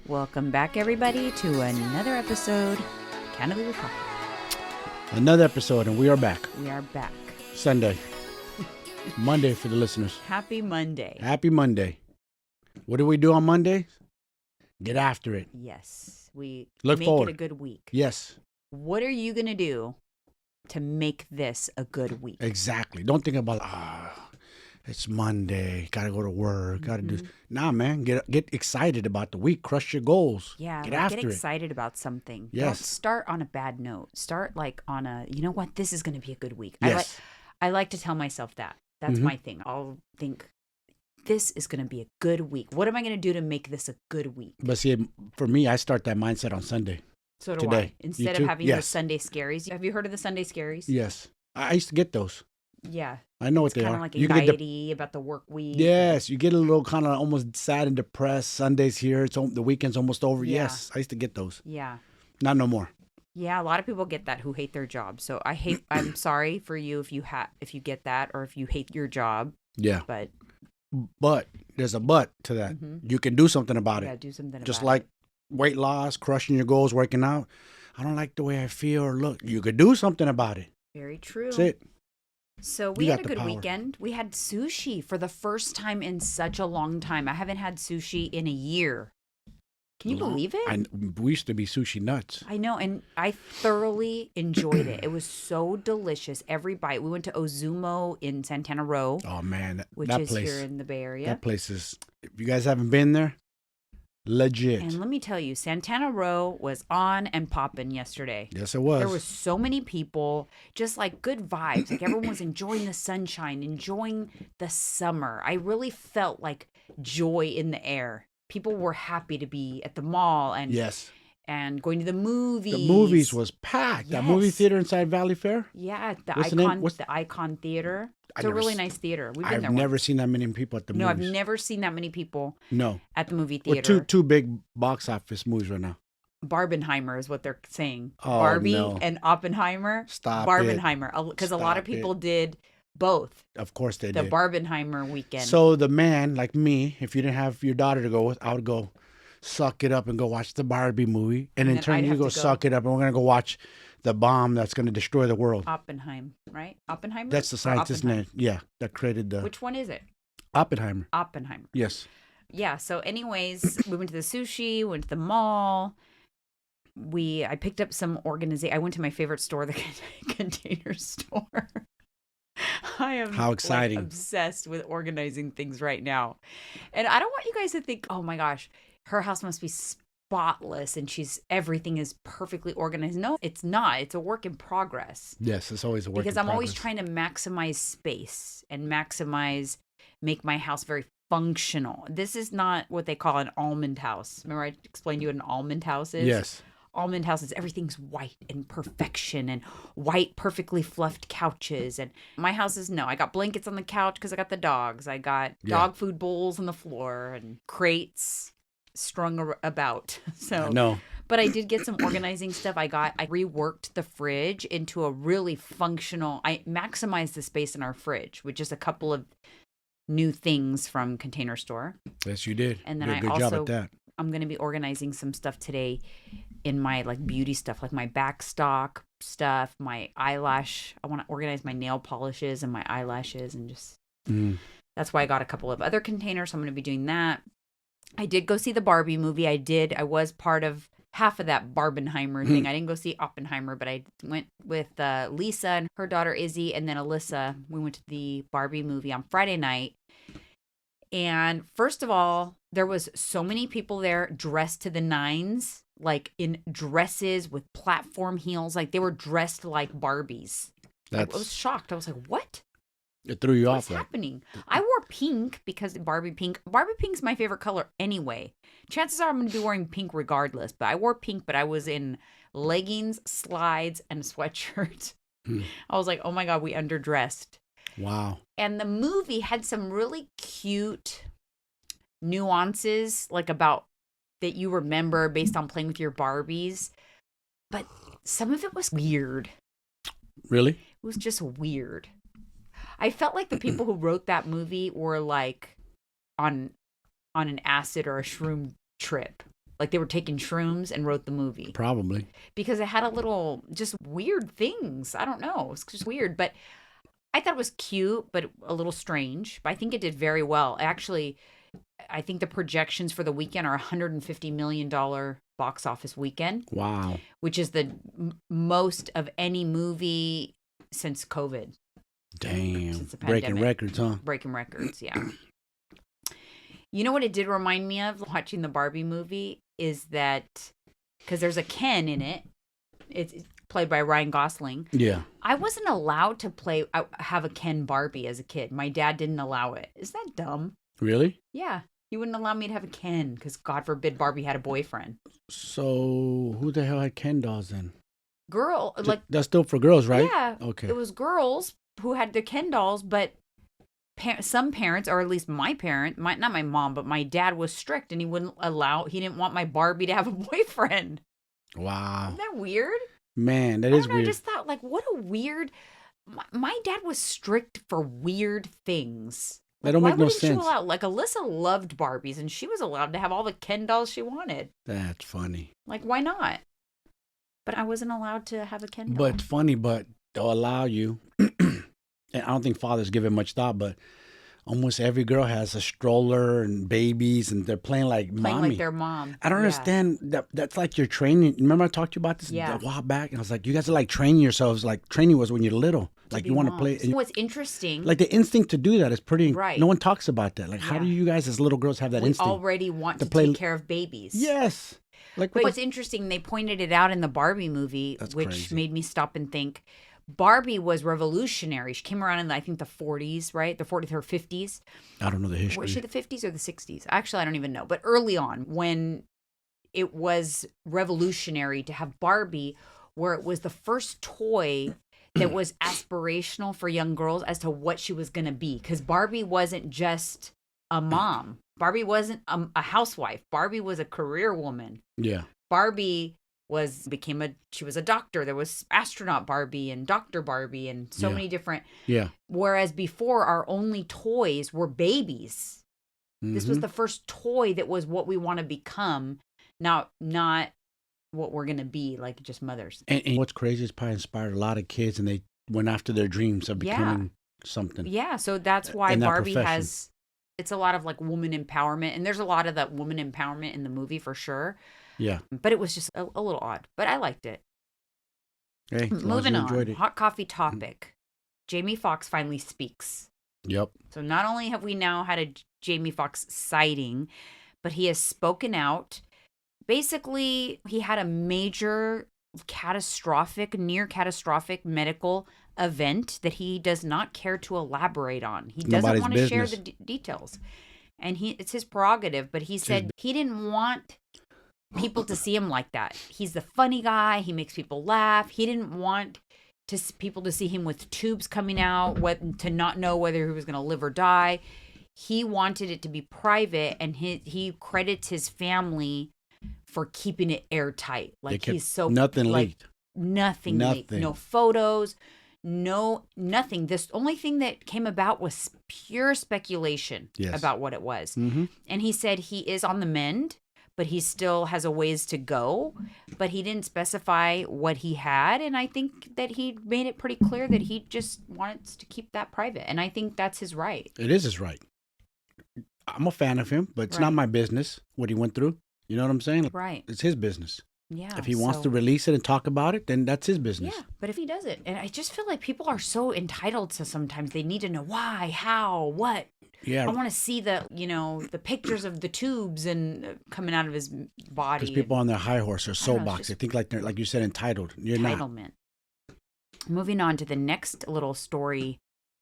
Welcome back, everybody, to another episode of Candidly with Coffee. Another episode, and we are back. We are back. Sunday. Monday for the listeners. Happy Monday. Happy Monday. What do we do on Monday? Get after it. Yes. We Look make forward. it a good week. Yes. What are you going to do to make this a good week? Exactly. Don't think about, it's Monday. Got to go to work. Got to do. Nah, man. Get excited about the week. Crush your goals. Yeah. Get after get it. excited about something. Yes. Don't start on a bad note. Start like on a, you know what? This is going to be a good week. Yes. I like to tell myself that. That's my thing. I'll think, this is going to be a good week. What am I going to do to make this a good week? But see, for me, I start that mindset on Sunday. So do Today. I. Instead You of too? having Yes. those Sunday scaries. Have you heard of the Sunday scaries? Yes. I used to get those. Yeah. I know what they Kind are. of like You get anxiety about the work week. Yes, you get a little kind of almost sad and depressed. Sunday's here. The weekend's almost over. Yeah. Yes, I used to get those. Yeah. Not no more. Yeah, a lot of people get that who hate their job. So I'm sorry for you if you get that or if you hate your job. Yeah. But There's a but to that. You can do something about yeah, it. do something Just about like it. weight loss, crushing your goals, working out. I don't like the way I feel or look. You could do something about it. Very true. That's it. So we You had got a the good power. weekend. We had sushi for the first time in such a long time. I haven't had sushi in a year. Can you believe it? We used to be sushi nuts. I know, and I thoroughly enjoyed it. It was so delicious. Every bite. We went to Ozumo in Santana Row, Oh man, which that is place. here in the Bay Area. That place is. If you guys haven't been there, legit. And let me tell you, Santana Row was on and popping yesterday. Yes, it was. There was so many people, just like good vibes. Like everyone was enjoying the sunshine, enjoying the summer. I really felt like joy in the air. People were happy to be at the mall and Yes. and going to the movies. The movies was packed. That movie Yes. theater inside Valley Fair. Yeah, the What's the name? Icon, the Icon Theater. It's a never really s- nice theater. We've been I've there never once. seen that many people at the No, movies. I've never seen that many people No. at the movie Well, theater. two big box office movies right now. Barbenheimer is what they're saying. Oh, Barbie no. and Oppenheimer. Stop it. Barbenheimer. Because a lot of Stop it. people did both. Of course they The did. Barbenheimer weekend. So the man, like me, if you didn't have your daughter to go with, I would go suck it up and go watch the Barbie movie. And in then turn, I'd you have go to go- suck it up and we're going to go watch the bomb that's going to destroy the world. Oppenheim, right? Oppenheimer? That's the Or scientist Oppenheim? name. Yeah, that created the Which one is it? Oppenheimer. Oppenheimer. Yes. Yeah. So, anyways, we went to the sushi, went to the mall. I picked up some organization. I went to my favorite store, the Container Store. I am How exciting. like, obsessed with organizing things right now. And I don't want you guys to think, oh my gosh, her house must be spotless and everything is perfectly organized. No, it's not. It's a work in progress. Yes, it's always a work Because in I'm always progress. trying to maximize space and make my house very functional. This is not what they call an almond house. Remember I explained to you what an almond house is? Yes. Almond houses, everything's white and perfection and white, perfectly fluffed couches. And my house is no. I got blankets on the couch because I got the dogs. I got dog food bowls on the floor and crates strung about. So No. but I did get some organizing stuff. I reworked the fridge into a really functional. I maximized the space in our fridge with just a couple of new things from Container Store. Yes, you did. And then you did a I good job also- at that. I'm going to be organizing some stuff today in my like beauty stuff, like my backstock stuff, my eyelash. I want to organize my nail polishes and my eyelashes and just, that's why I got a couple of other containers. So I'm going to be doing that. I did go see the Barbie movie. I was part of half of that Barbenheimer thing. I didn't go see Oppenheimer, but I went with Lisa and her daughter Izzy and then Alyssa. We went to the Barbie movie on Friday night. And first of all, there was so many people there dressed to the nines, like in dresses with platform heels. Like they were dressed like Barbies. I was shocked. I was like, what? It threw you What's off. Like, happening? I wore pink because Barbie pink. Barbie pink's my favorite color anyway. Chances are I'm going to be wearing pink regardless. But I wore pink, but I was in leggings, slides, and a sweatshirt. I was like, oh my God, we underdressed. wow. And the movie had some really cute nuances, like about that you remember based on playing with your Barbies. But some of it was weird. Really? It was just weird. I felt like the people who wrote that movie were like on an acid or a shroom trip. Like they were taking shrooms and wrote the movie. Probably. Because it had a little, just weird things. I don't know. It's just weird. But I thought it was cute, but a little strange. But I think it did very well. Actually, I think the projections for the weekend are $150 million box office weekend. Wow. Which is the most of any movie since COVID. Damn. Since the Breaking pandemic. records, huh? Breaking records, yeah. You know what it did remind me of watching the Barbie movie is that, because there's a Ken in it. It's played by Ryan Gosling. Yeah. I wasn't allowed to have a Ken Barbie as a kid. My dad didn't allow it. Is that dumb? Really? Yeah. He wouldn't allow me to have a Ken because God forbid Barbie had a boyfriend. So who the hell had Ken dolls then? Girl, like. That's still for girls, right? Yeah. Okay. It was girls who had their Ken dolls, but some parents, or at least my parent, not my mom, but my dad was strict and he didn't want my Barbie to have a boyfriend. Wow. Isn't that weird? Man, that is weird. I just thought, like, what a weird. My dad was strict for weird things. That don't make no sense. Like, Alyssa loved Barbies and she was allowed to have all the Ken dolls she wanted. That's funny. Like, why not? But I wasn't allowed to have a Ken doll. But it's funny, but they'll allow you. And I don't think fathers give it much thought, but almost every girl has a stroller and babies, and they're playing like mommy. Like their mom. I don't understand that. That's like you're training. Remember I talked to you about this a while back, and I was like, you guys are like training yourselves. Like training was when you're little. Like you want to play. What's interesting? Like the instinct to do that is pretty. Right. No one talks about that. Like how do you guys as little girls have that instinct? We already want to take care of babies. Yes. Like but what's interesting, they pointed it out in the Barbie movie, which crazy. made me stop and think. Barbie was revolutionary. She came around in, I think, the 40s, right? The 40s or 50s. I don't know the history. Was she the 50s or the 60s? Actually, I don't even know. But early on, when it was revolutionary to have Barbie, where it was the first toy that was aspirational for young girls as to what she was going to be. Because Barbie wasn't just a mom. Barbie wasn't a housewife. Barbie was a career woman. Yeah. Barbie she was a doctor. There was astronaut Barbie and Dr. Barbie and so many different. Yeah. Whereas before our only toys were babies. Mm-hmm. This was the first toy that was what we want to become, not what we're going to be, like just mothers. And what's crazy is probably inspired a lot of kids and they went after their dreams of becoming something. Yeah. So that's why Barbie it's a lot of like woman empowerment. And there's a lot of that woman empowerment in the movie for sure. Yeah. But it was just a little odd, but I liked it. Hey, moving on. Hot coffee topic. Jamie Foxx finally speaks. Yep. So not only have we now had a Jamie Foxx sighting, but he has spoken out. Basically, he had a major near catastrophic medical event that he does not care to elaborate on. He doesn't want to share the details. And it's his prerogative, but he said he didn't want people to see him like that. He's the funny guy. He makes people laugh. He didn't want people to see him with tubes coming out, to not know whether he was going to live or die. He wanted it to be private, and he credits his family for keeping it airtight. Like he's so nothing leaked. Nothing leaked. No photos. No, nothing. This only thing that came about was pure speculation about what it was. Mm-hmm. And he said he is on the mend, but he still has a ways to go. But he didn't specify what he had. And I think that he made it pretty clear that he just wants to keep that private. And I think that's his right. It is his right. I'm a fan of him, but it's not my business what he went through. You know what I'm saying? Right. It's his business. Yeah. If he wants to release it and talk about it, then that's his business. Yeah, but if he does it, and I just feel like people are so entitled to sometimes they need to know why, how, what. Yeah. I want to see the pictures of the tubes and coming out of his body. Because people on their high horse are soapbox. They think like they're, like you said, entitled. You're entitlement. Moving on to the next little story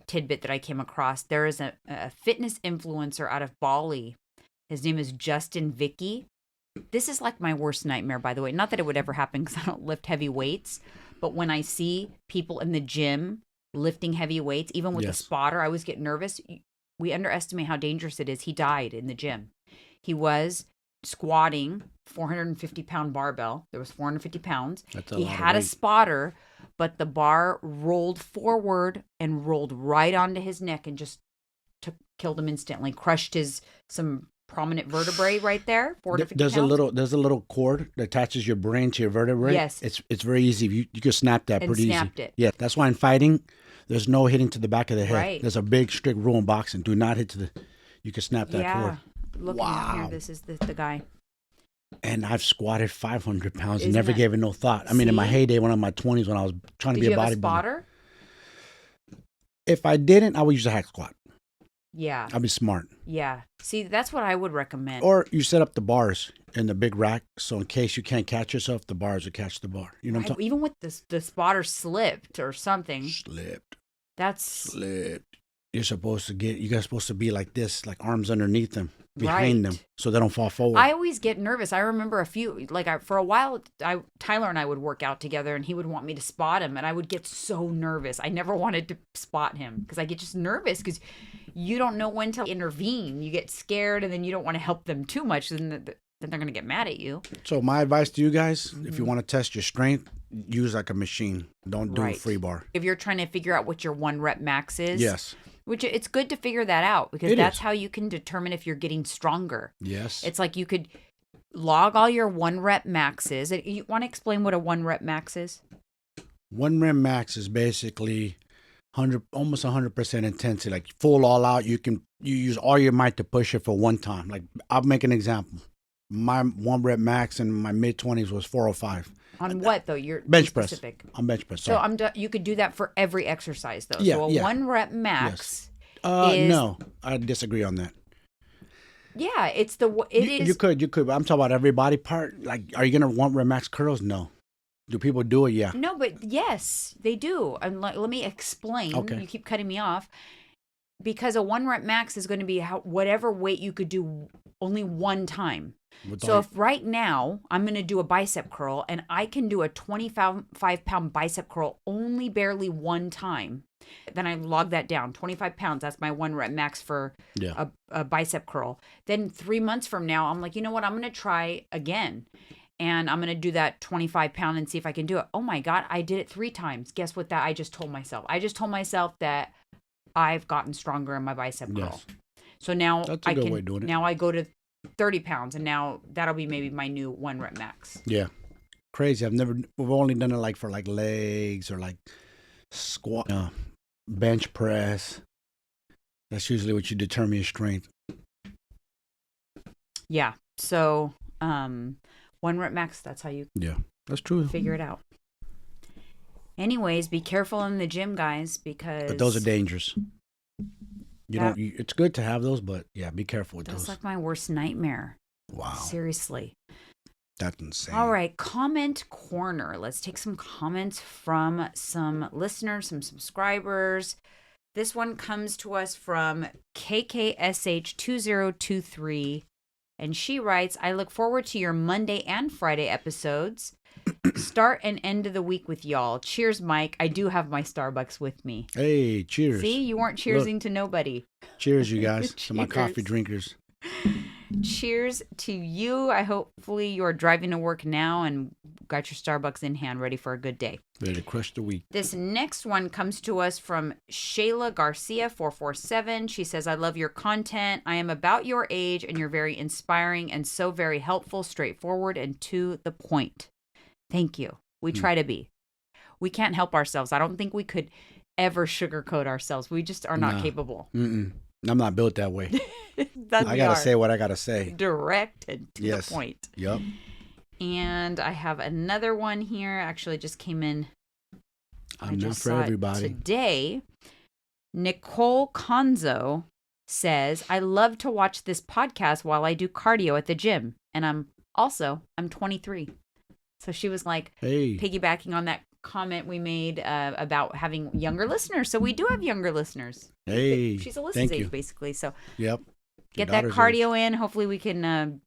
tidbit that I came across. There is a fitness influencer out of Bali. His name is Justin Vicky. This is like my worst nightmare, by the way. Not that it would ever happen because I don't lift heavy weights. But when I see people in the gym lifting heavy weights, even with a spotter, I always get nervous. We underestimate how dangerous it is. He died in the gym. He was squatting 450-pound barbell. There was 450 pounds. He had a spotter, but the bar rolled forward and rolled right onto his neck and just killed him instantly. Crushed some prominent vertebrae right there. 4 to 50 There's pounds. there's a little cord that attaches your brain to your vertebrae. Yes. It's very easy. You can snap that And pretty snapped easy. it. Yeah, that's why in fighting, there's no hitting to the back of the head. Right. There's a big strict rule in boxing. Do not hit to the. You can snap that cord. Looking at here, this is the guy. And I've squatted 500 pounds and Isn't never it? gave it no thought. I mean, in my See? heyday, when I'm in my 20s, when I was trying to Did be you a have a bodybuilder. spotter? If I didn't, I would use a hack squat. Yeah. I'd be smart. Yeah. See, that's what I would recommend. Or you set up the bars in the big rack, so in case you can't catch yourself, the bars will catch the bar. You know what I'm talking? Even with the spotter slipped or something. Slipped. That's You're supposed to you guys supposed to be like this, like arms underneath them, behind them, so they don't fall forward. I always get nervous. I remember for a while, Tyler and I would work out together, and he would want me to spot him, and I would get so nervous. I never wanted to spot him because I get just nervous because you don't know when to intervene. You get scared, and then you don't want to help them too much. Then they're going to get mad at you. So my advice to you guys, if you want to test your strength, use like a machine. Don't do a free bar. If you're trying to figure out what your 1 rep max is. Yes. Which it's good to figure that out because that's how you can determine if you're getting stronger. Yes. It's like you could log all your 1 rep maxes. You want to explain what a 1 rep max is? 1 rep max is basically almost 100% intensity, like full all out. You use all your might to push it for one time. Like I'll make an example. My 1 rep max in my mid 20s was 405. On what though? You're bench specific. press. On bench press. So you could do that for every exercise though. Yeah, so a 1 rep max. Yes. No, I disagree on that. Yeah, it's it is. You could, but I'm talking about every body part. Like, are you gonna 1 rep max curls? No. Do people do it? Yeah. No, but yes, they do. And let me explain. Okay. You keep cutting me off. Because a 1 rep max is going to be whatever weight you could do only one time. So if right now I'm going to do a bicep curl and I can do a 25-pound bicep curl only barely one time, then I log that down. 25 pounds, that's my 1 rep max for a bicep curl. Then 3 months from now, I'm like, you know what? I'm going to try again. And I'm going to do that 25-pound and see if I can do it. Oh my God, I did it 3 times. Guess what I just told myself? I just told myself that I've gotten stronger in my bicep curl. Yes. So now That's a good way of doing it. Now I go to 30 pounds and now that'll be maybe my new 1 rep max. Yeah. Crazy. We've only done it like for like legs or like squat, bench press. That's usually what you determine your strength. Yeah. So, 1 rep max, that's how you that's true. Figure it out. Anyways, be careful in the gym, guys, because... But those are dangerous. It's good to have those, but yeah, be careful with those. That's like my worst nightmare. Wow. Seriously. That's insane. All right, comment corner. Let's take some comments from some listeners, some subscribers. This one comes to us from KKSH2023. And she writes, I look forward to your Monday and Friday episodes. Start and end of the week with y'all. Cheers, Mike. I do have my Starbucks with me. Hey, cheers. See, you weren't cheersing to nobody. Cheers, you guys, to my coffee drinkers. Cheers to you. Hopefully you're driving to work now and got your Starbucks in hand, ready for a good day. Ready to crush the week. This next one comes to us from Shayla Garcia 447. She says, I love your content. I am about your age and you're very inspiring and so very helpful, straightforward, and to the point. Thank you. We try to be. We can't help ourselves. I don't think we could ever sugarcoat ourselves. We just are not capable. I'm not built that way. I got to say what I got to say. Direct and to the point. Yep. And I have another one here. Actually, just came in. I'm not for everybody. Today, Nicole Conzo says, I love to watch this podcast while I do cardio at the gym. And I'm 23. So she was like piggybacking on that comment we made about having younger listeners. So we do have younger listeners. Hey, she's Alyssa's age, basically. So get that cardio in. Hopefully we can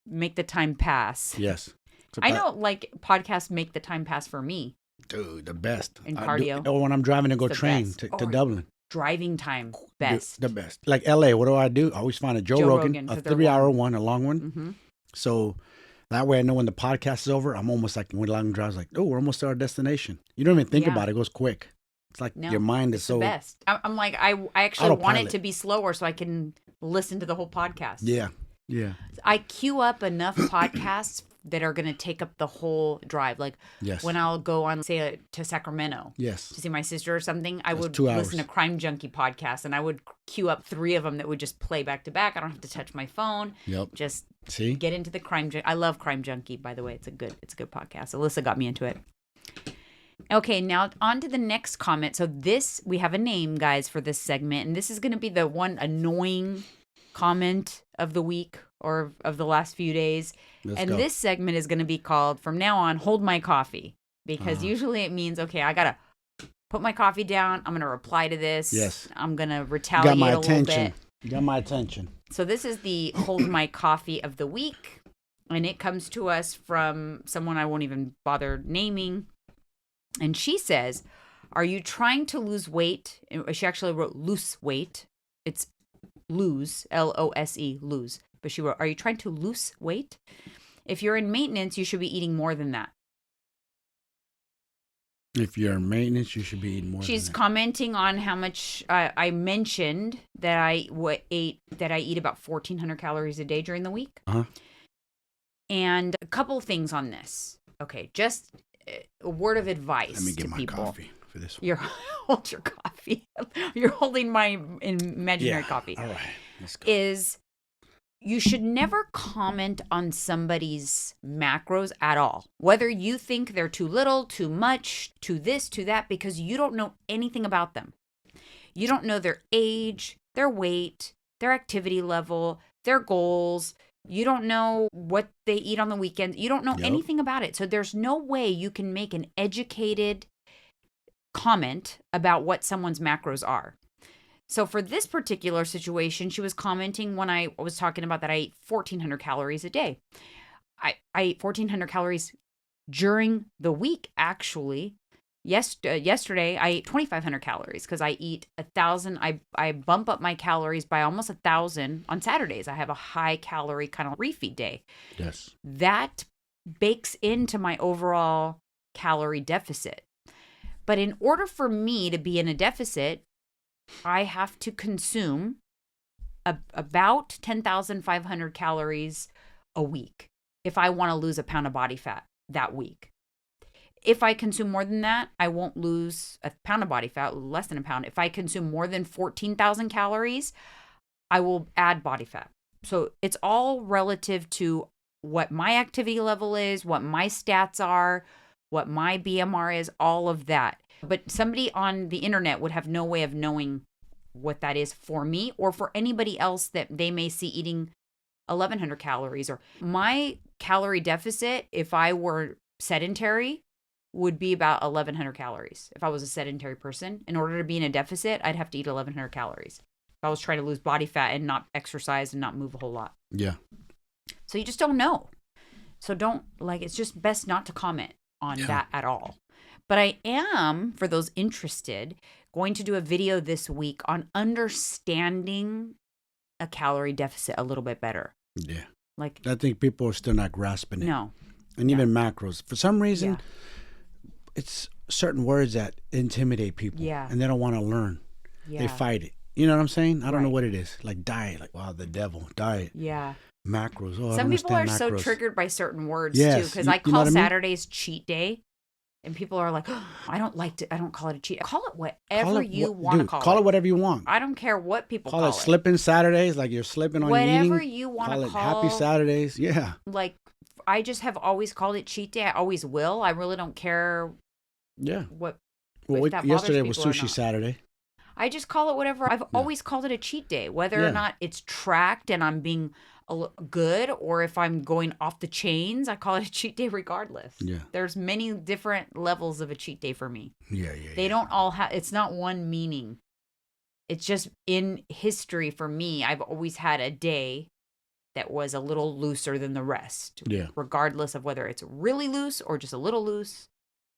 make the time pass. Yes. I know, like, podcasts make the time pass for me. Dude, the best. In cardio. Or when I'm driving to go train to Dublin. Driving time, best. The best. Like LA, what do? I always find a Joe Rogan, a 3-hour one, a long one. Mm-hmm. So that way I know when the podcast is over, I'm almost like, when long drives, like, oh, we're almost to our destination. You don't even think about it. It goes quick. It's like your mind is so... the best. I'm like, I actually want it to be slower so I can listen to the whole podcast. Yeah. Yeah. I queue up enough podcasts that are going to take up the whole drive. Like Yes. when I'll go on, say, to Sacramento Yes. to see my sister or something, I would 2 listen hours. to Crime Junkie podcasts, and I would queue up 3 of them that would just play back to back. I don't have to touch my phone. Yep. Just See? get into the Crime Junkie. I love Crime Junkie, by the way. It's a good podcast. Alyssa got me into it. Okay, now on to the next comment. So we have a name, guys, for this segment, and this is going to be the one annoying comment of the week or of the last few days. Let's go. This segment is going to be called, from now on, Hold My Coffee. Because usually it means, okay, I got to put my coffee down. I'm going to reply to this. Yes. I'm going to retaliate a little bit. You got my attention. So this is the Hold My Coffee of the week. And it comes to us from someone I won't even bother naming. And she says, are you trying to lose weight? She actually wrote loose weight. It's lose, L-O-S-E, lose. But she wrote, are you trying to lose weight? If you're in maintenance, you should be eating more than that. If you're in maintenance, you should be eating more She's than that. commenting on how much I mentioned that I eat about 1,400 calories a day during the week. Uh-huh. And a couple things on this. Okay, just a word of advice Let me get to my people. coffee for this one. Hold your coffee. You're holding my imaginary coffee. All right, let's go. Is you should never comment on somebody's macros at all. Whether you think they're too little, too much, too this, too that, because you don't know anything about them. You don't know their age, their weight, their activity level, their goals. You don't know what they eat on the weekends. You don't know anything about it. So there's no way you can make an educated comment about what someone's macros are. So for this particular situation, she was commenting when I was talking about that I ate 1,400 calories a day. I ate 1,400 calories during the week, actually. Yesterday, I ate 2,500 calories because I eat 1,000. I bump up my calories by almost 1,000 on Saturdays. I have a high calorie kind of refeed day. Yes. That bakes into my overall calorie deficit. But in order for me to be in a deficit, I have to consume about 10,500 calories a week if I want to lose a pound of body fat that week. If I consume more than that, I won't lose a pound of body fat, less than a pound. If I consume more than 14,000 calories, I will add body fat. So it's all relative to what my activity level is, what my stats are, what my BMR is, all of that. But somebody on the internet would have no way of knowing what that is for me or for anybody else that they may see eating 1,100 calories. Or my calorie deficit, if I were sedentary, would be about 1,100 calories. If I was a sedentary person, in order to be in a deficit, I'd have to eat 1,100 calories. If I was trying to lose body fat and not exercise and not move a whole lot. Yeah. So you just don't know. So it's just best not to comment on that at all. But I am, for those interested, going to do a video this week on understanding a calorie deficit a little bit better. Yeah. Like, I think people are still not grasping it. No. And even macros. For some reason, it's certain words that intimidate people. Yeah. And they don't want to learn. Yeah. They fight it. You know what I'm saying? I don't know what it is. Like diet. Like, wow, the devil. Diet. Yeah. Macros. Oh, Some people are macros. so triggered by certain words, Yes. too. Because I You know call what I mean? Saturdays cheat day. And people are like, oh, I don't call it a cheat. Call it whatever you want to call it. Call it whatever you want. I don't care what people call it. Slipping Saturdays, like you're slipping on whatever eating. You want to call it call happy Saturdays. Yeah. Like, I just have always called it cheat day. I always will. I really don't care. Yeah. What? Well, yesterday was people Sushi Saturday. I just call it whatever. I've always called it a cheat day, whether or not it's tracked and I'm being good, or if I'm going off the chains, I call it a cheat day regardless. Yeah. There's many different levels of a cheat day for me. Yeah. They don't all have, it's not one meaning. It's just in history for me, I've always had a day that was a little looser than the rest. Yeah. Regardless of whether it's really loose or just a little loose.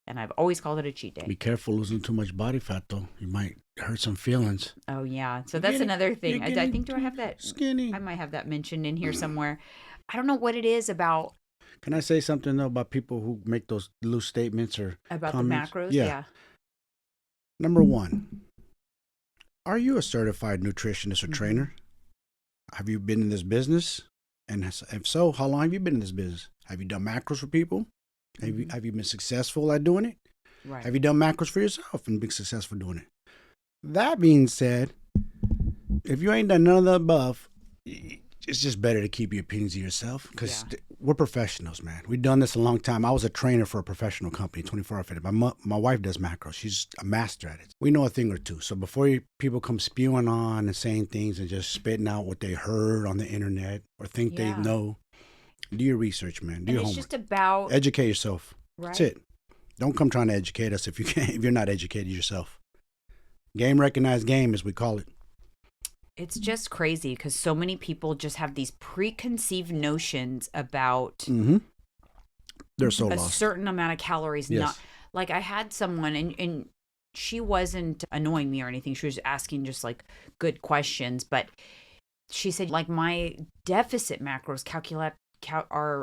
And I've always called it a cheat day. Be careful losing too much body fat, though. You might hurt some feelings. Oh, yeah. So that's another thing. I think, do I have that? Skinny. I might have that mentioned in here somewhere. I don't know what it is about. Can I say something, though, about people who make those loose statements or about comments? The macros? Yeah. Number one, are you a certified nutritionist or trainer? Have you been in this business? And if so, how long have you been in this business? Have you done macros for people? Mm-hmm. Have you been successful at doing it? Right. Have you done macros for yourself and been successful doing it? That being said, if you ain't done none of the above, it's just better to keep your opinions to yourself because we're professionals, man. We've done this a long time. I was a trainer for a professional company, 24 Hour Fitness. My wife does macros. She's a master at it. We know a thing or two. So before people come spewing on and saying things and just spitting out what they heard on the internet or think they know, do your research, man. Do your homework. It's just about educate yourself. Right. That's it. Don't come trying to educate us if you're not educated yourself. Game recognized game, as we call it. It's just crazy because so many people just have these preconceived notions about They're so a lost. certain amount of calories. Yes. Not like I had someone and she wasn't annoying me or anything. She was asking just like good questions, but she said like my deficit macros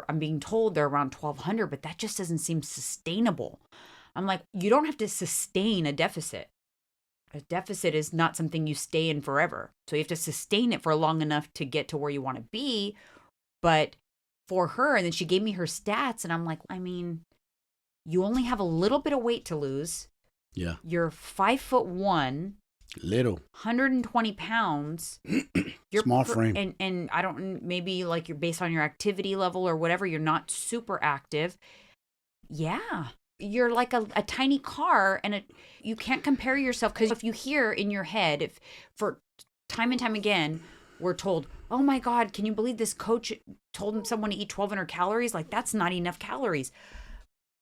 I'm being told they're around 1,200, but that just doesn't seem sustainable. I'm like, you don't have to sustain a deficit. A deficit is not something you stay in forever. So you have to sustain it for long enough to get to where you want to be. But for her, and then she gave me her stats, and I'm like, I mean, you only have a little bit of weight to lose. Yeah. You're 5'1", Little. 120 pounds. You're Small frame. And I don't, maybe like you're based on your activity level or whatever, you're not super active. Yeah. You're like a tiny car, and you can't compare yourself because if you hear in your head, if for time and time again, we're told, oh my God, can you believe this coach told someone to eat 1,200 calories? Like that's not enough calories.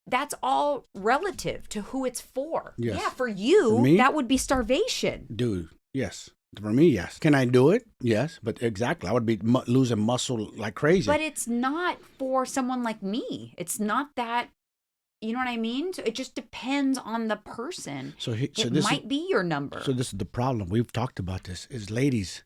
That's all relative to who it's for. Yes. Yeah, for you, for me, that would be starvation. Dude, yes. For me, yes. Can I do it? Yes. But exactly. I would be losing muscle like crazy. But it's not for someone like me. It's not that. You know what I mean? So it just depends on the person. It might be your number. So this is the problem. We've talked about this. Is ladies,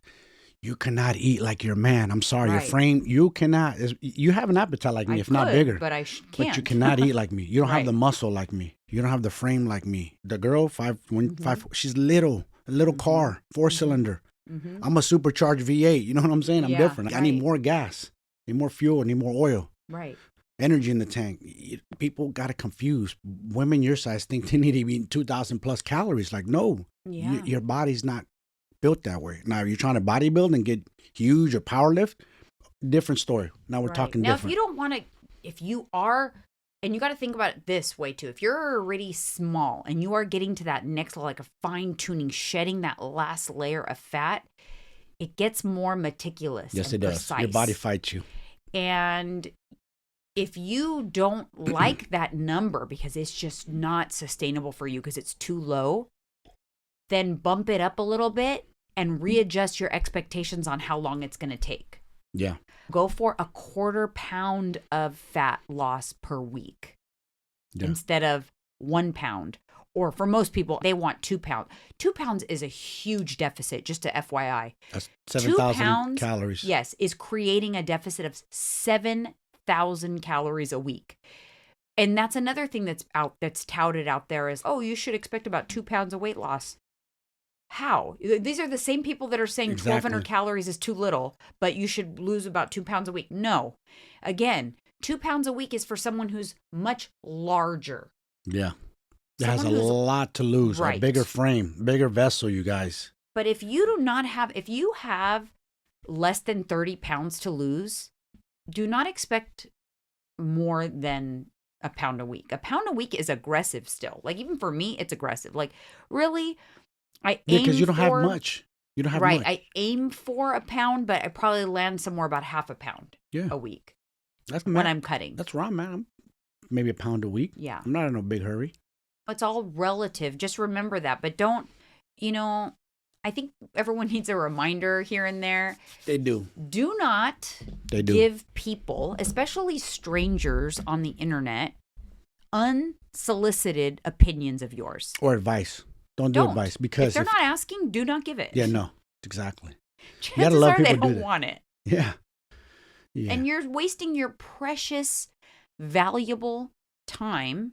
you cannot eat like your man. I'm sorry, your frame. You cannot. You have an appetite like me, if not bigger. But I can't. But you cannot eat like me. You don't have the muscle like me. You don't have the frame like me. The girl, 5'5", she's little, a little car, 4-cylinder. Mm-hmm. I'm a supercharged V8. You know what I'm saying? I'm different. Right. I need more gas. I need more fuel. I need more oil. Right. Energy in the tank. People got to confuse. Women your size think they need to eat 2,000 plus calories. Like, no, your body's not built that way. Now, if you're trying to bodybuild and get huge or power lift, different story. Now we're talking now, different. If you don't want to, if you are, and you got to think about it this way too. If you're already small and you are getting to that next level, like a fine tuning, shedding that last layer of fat, it gets more meticulous. Yes, and it does. precise. Your body fights you. And if you don't like that number because it's just not sustainable for you because it's too low, then bump it up a little bit and readjust your expectations on how long it's going to take. Yeah. Go for a 1/4 pound of fat loss per week instead of 1 pound. Or for most people, they want 2 pounds. 2 pounds is a huge deficit, just to FYI. That's 7,000 calories. Yes, is creating a deficit of 7,000 calories a week. And that's another thing that's touted out there is, oh, you should expect about 2 pounds of weight loss. How? These are the same people that are saying 1,200 calories is too little, but you should lose about 2 pounds a week. No. Again, 2 pounds a week is for someone who's much larger. Yeah. It has a lot to lose. Right. A bigger frame, bigger vessel, you guys. But if you have less than 30 pounds to lose, do not expect more than a pound a week. A pound a week is aggressive still. Like even for me, it's aggressive. Like really, I aim because you don't have much. You don't have much. I aim for a pound, but I probably land somewhere about half a pound a week. That's when I'm cutting. That's wrong, man. Maybe a pound a week. Yeah. I'm not in a big hurry. It's all relative. Just remember that. But don't, I think everyone needs a reminder here and there. They do. Do not give people, especially strangers on the internet, unsolicited opinions of yours. Or advice. Don't do advice. Because if they're not asking, do not give it. Yeah, no. Exactly. Chances are they don't want it. Yeah. And you're wasting your precious, valuable time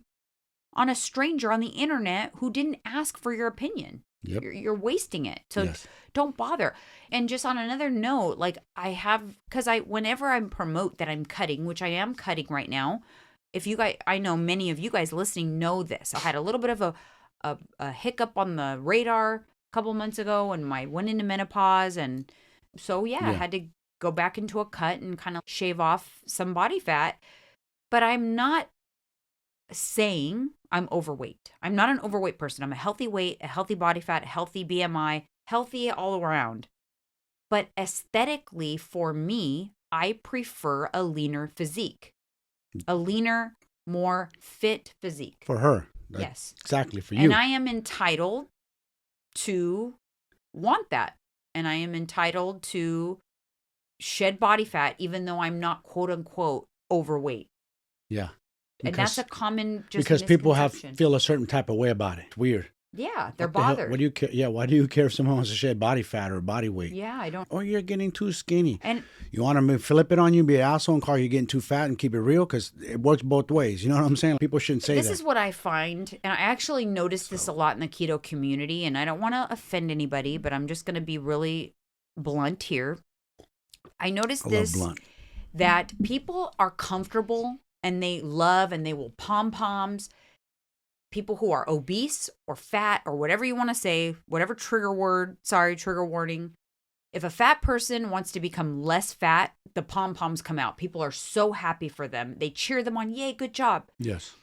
on a stranger on the internet who didn't ask for your opinion. Yep. You're wasting it. So Yes. don't bother. And just on another note, like whenever I promote that I'm cutting, which I am cutting right now, if you guys, I know many of you guys listening know this. I had a little bit of a hiccup on the radar a couple months ago, and I went into menopause, and so I had to go back into a cut and kind of shave off some body fat. But I'm not saying I'm overweight. I'm not an overweight person. I'm a healthy weight, a healthy body fat, a healthy BMI, healthy all around. But aesthetically, for me, I prefer a leaner physique, a leaner, more fit physique. For her. Yes. Exactly, for you. And I am entitled to want that. And I am entitled to shed body fat, even though I'm not quote unquote overweight. Yeah. And that's a common because people feel a certain type of way about it. It's weird. Yeah, they're bothered. What do you care? Yeah, why do you care if someone wants to shed body fat or body weight? Yeah, I don't. Or you're getting too skinny. And you want to flip it on you, be an asshole and call you getting too fat and keep it real, because it works both ways. You know what I'm saying? People shouldn't say that. This is what I find, and I actually noticed this a lot in the keto community, and I don't want to offend anybody, but I'm just going to be really blunt here. I noticed that people are comfortable and they love and they will pom-poms people who are obese or fat or whatever you want to say, whatever trigger warning. If a fat person wants to become less fat, the pom-poms come out. People are so happy for them. They cheer them on. Yay, good job. Yes.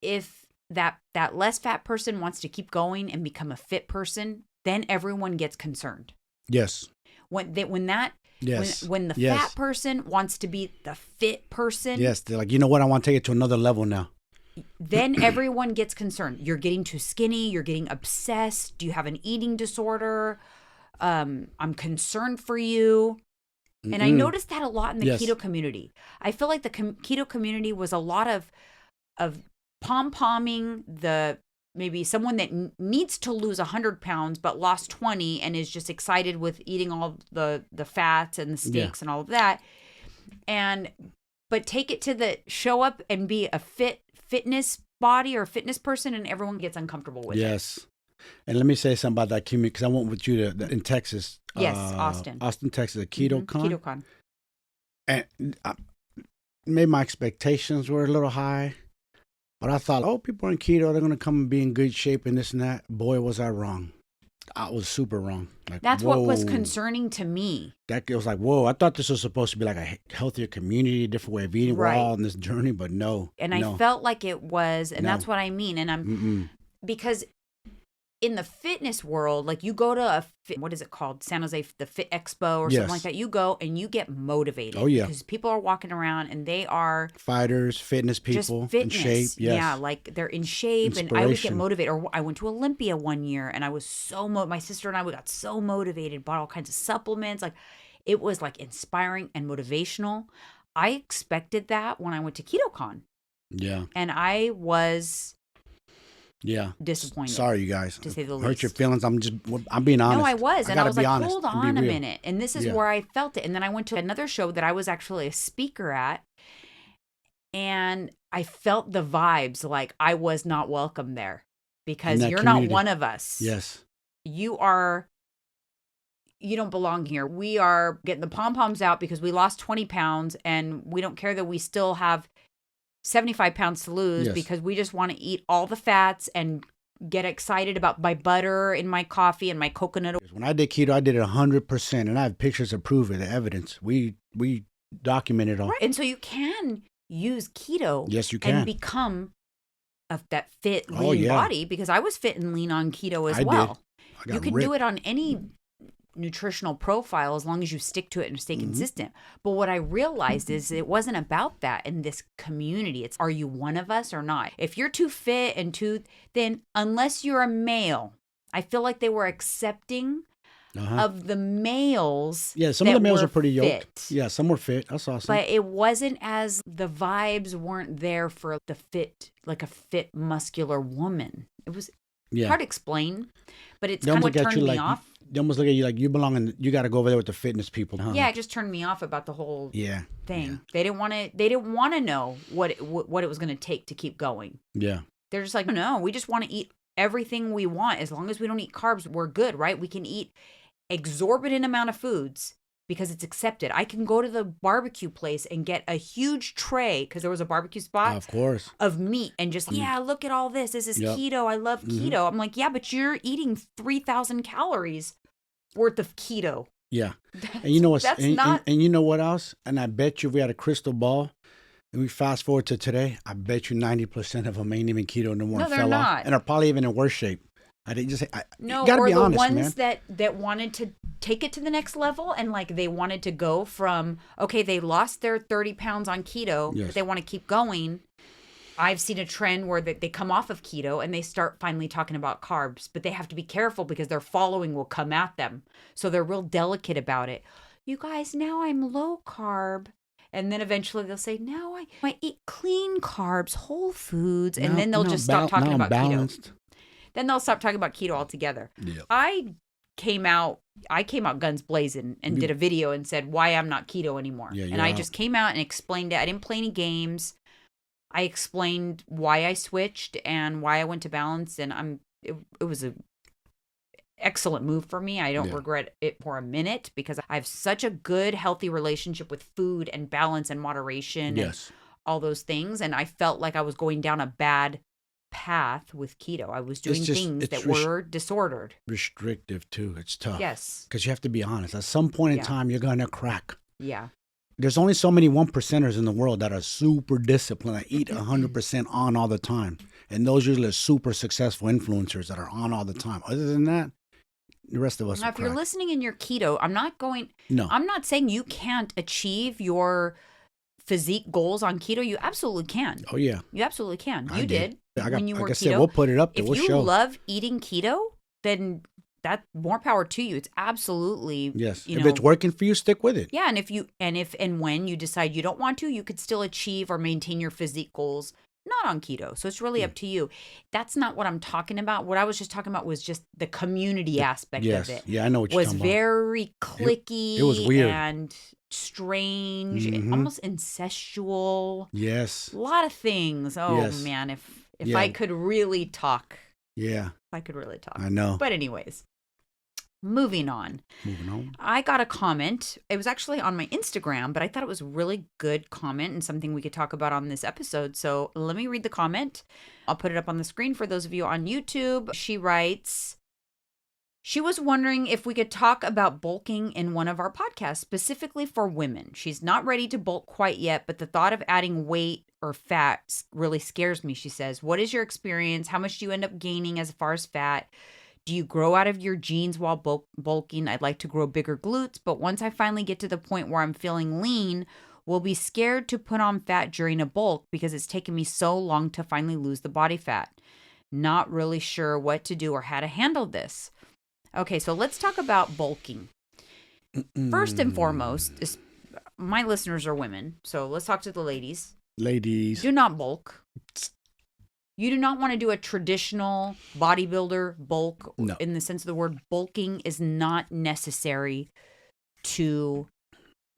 If that less fat person wants to keep going and become a fit person, then everyone gets concerned. Yes. When the yes. fat person wants to be the fit person. Yes, they're like, you know what? I want to take it to another level now. Then everyone gets concerned. You're getting too skinny. You're getting obsessed. Do you have an eating disorder? I'm concerned for you. Mm-mm. And I noticed that a lot in the keto community. I feel like the keto community was a lot of pom-pomming maybe someone that needs to lose 100 pounds but lost 20 and is just excited with eating all the fats and the steaks and all of that. But take it to show up and be a fitness body or fitness person, and everyone gets uncomfortable with it. Yes. And let me say something about that community, because I went with you in Texas. Yes, Austin, Texas, a KetoCon. KetoCon. And maybe my expectations were a little high. But I thought, people are in keto, they're going to come and be in good shape and this and that. Boy, was I wrong. I was super wrong. Like, that's what was concerning to me. It was like, whoa, I thought this was supposed to be like a healthier community, a different way of eating. Right. We're all on this journey, but no. And I felt like it was, and that's what I mean. And because in the fitness world, like you go to what is it called? San Jose, the Fit Expo or something like that. You go and you get motivated. Oh, yeah. Because people are walking around and they are fighters, fitness people, just fitness. In shape. Yes. Yeah, like they're in shape. And I would get motivated. Or I went to Olympia one year and I was so my sister and I, we got so motivated, bought all kinds of supplements. Like it was like inspiring and motivational. I expected that when I went to KetoCon. Yeah. And I was... disappointed. Sorry, you guys. To say the least. Hurt your feelings. I'm being honest. No, I was. And I was like, honest. Hold on a minute. And this is where I felt it. And then I went to another show that I was actually a speaker at. And I felt the vibes like I was not welcome there. Because you're not one of us. Yes. You don't belong here. We are getting the pom-poms out because we lost 20 pounds. And we don't care that we still have 75 pounds to lose because we just want to eat all the fats and get excited about my butter in my coffee and my coconut. When I did keto, I did it 100%, and I have pictures to prove it, the evidence. We documented all. Right. And so you can use keto. Yes, you can. And become that fit, lean body, because I was fit and lean on keto as well. You can do it on any nutritional profile as long as you stick to it and stay consistent. But what I realized is it wasn't about that in this community. It's, are you one of us or not? If you're too fit and too thin, unless you're a male, I feel like they were accepting of the males. Yeah, some of the males are pretty yoked. Yeah, some were fit. That's awesome. But it wasn't the vibes weren't there for the fit, like a fit muscular woman. It was hard to explain, but it's kind of what turned me off. They almost look at you like you belong in. You got to go over there with the fitness people. Huh? Yeah, it just turned me off about the whole thing. Yeah. They didn't want to know what it was going to take to keep going. Yeah. They're just like, no, we just want to eat everything we want. As long as we don't eat carbs, we're good, right? We can eat exorbitant amount of foods because it's accepted. I can go to the barbecue place and get a huge tray, because there was a barbecue spot, Of course. of meat, and just, yeah, look at all this. This is keto. I love keto. I'm like, yeah, but you're eating 3,000 calories worth of keto. Yeah. And you know what? That's and, not. and you know what else? And I bet you if we had a crystal ball and we fast forward to today, I bet you 90% of them ain't even keto no more. No, and they're fell not. off, and are probably even in worse shape. I didn't just say, No, you gotta or be the honest, ones man. that wanted to take it to the next level, and like they wanted to go from, okay, they lost their 30 pounds on keto, Yes. but they want to keep going. I've seen a trend where they come off of keto and they start finally talking about carbs, but they have to be careful because their following will come at them. So they're real delicate about it. You guys, now I'm low carb. And then eventually they'll say, now I eat clean carbs, whole foods. And then they'll just stop talking about keto. Then they'll stop talking about keto altogether. Yep. I came out guns blazing and did a video and said why I'm not keto anymore. Yeah, and I just came out and explained it. I didn't play any games. I explained why I switched and why I went to balance, and it was a excellent move for me. I don't regret it for a minute, because I have such a good, healthy relationship with food and balance and moderation and all those things. And I felt like I was going down a bad path with keto. I was doing things that were disordered. Restrictive too. It's tough. Yes. Because you have to be honest. At some point in time, you're going to crack. Yeah. There's only so many 1%ers in the world that are super disciplined, that eat 100% on all the time. And those usually are super successful influencers that are on all the time. Other than that, the rest of us now, if you're listening in your keto, I'm not saying you can't achieve your physique goals on keto. You absolutely can. Oh, yeah. You absolutely can. You did when you were like I keto. said, we'll put it up there. If you love eating keto, then that's more power to you. It's absolutely if it's working for you, stick with it. Yeah, and if when you decide you don't want to, you could still achieve or maintain your physique goals not on keto. So it's really up to you. That's not what I'm talking about. What I was just talking about was just the community aspect of it. Yeah, I know what you're talking about. Was very cliquey. It was weird and strange, almost incestual. Yes. A lot of things. Oh man, if I could really talk. Yeah. I could really talk. I know. But anyways, moving on. I got a comment. It was actually on my Instagram, but I thought it was a really good comment and something we could talk about on this episode. So let me read the comment. I'll put it up on the screen for those of you on YouTube. She writes, she was wondering if we could talk about bulking in one of our podcasts, specifically for women. She's not ready to bulk quite yet, but the thought of adding weight or fat really scares me, she says. What is your experience? How much do you end up gaining as far as fat? Do you grow out of your jeans while bulking? I'd like to grow bigger glutes, but once I finally get to the point where I'm feeling lean, will be scared to put on fat during a bulk because it's taken me so long to finally lose the body fat. Not really sure what to do or how to handle this. Okay, so let's talk about bulking. First and foremost, my listeners are women, so let's talk to the ladies. Ladies. Do not bulk. You do not want to do a traditional bodybuilder bulk. No. In the sense of the word. Bulking is not necessary to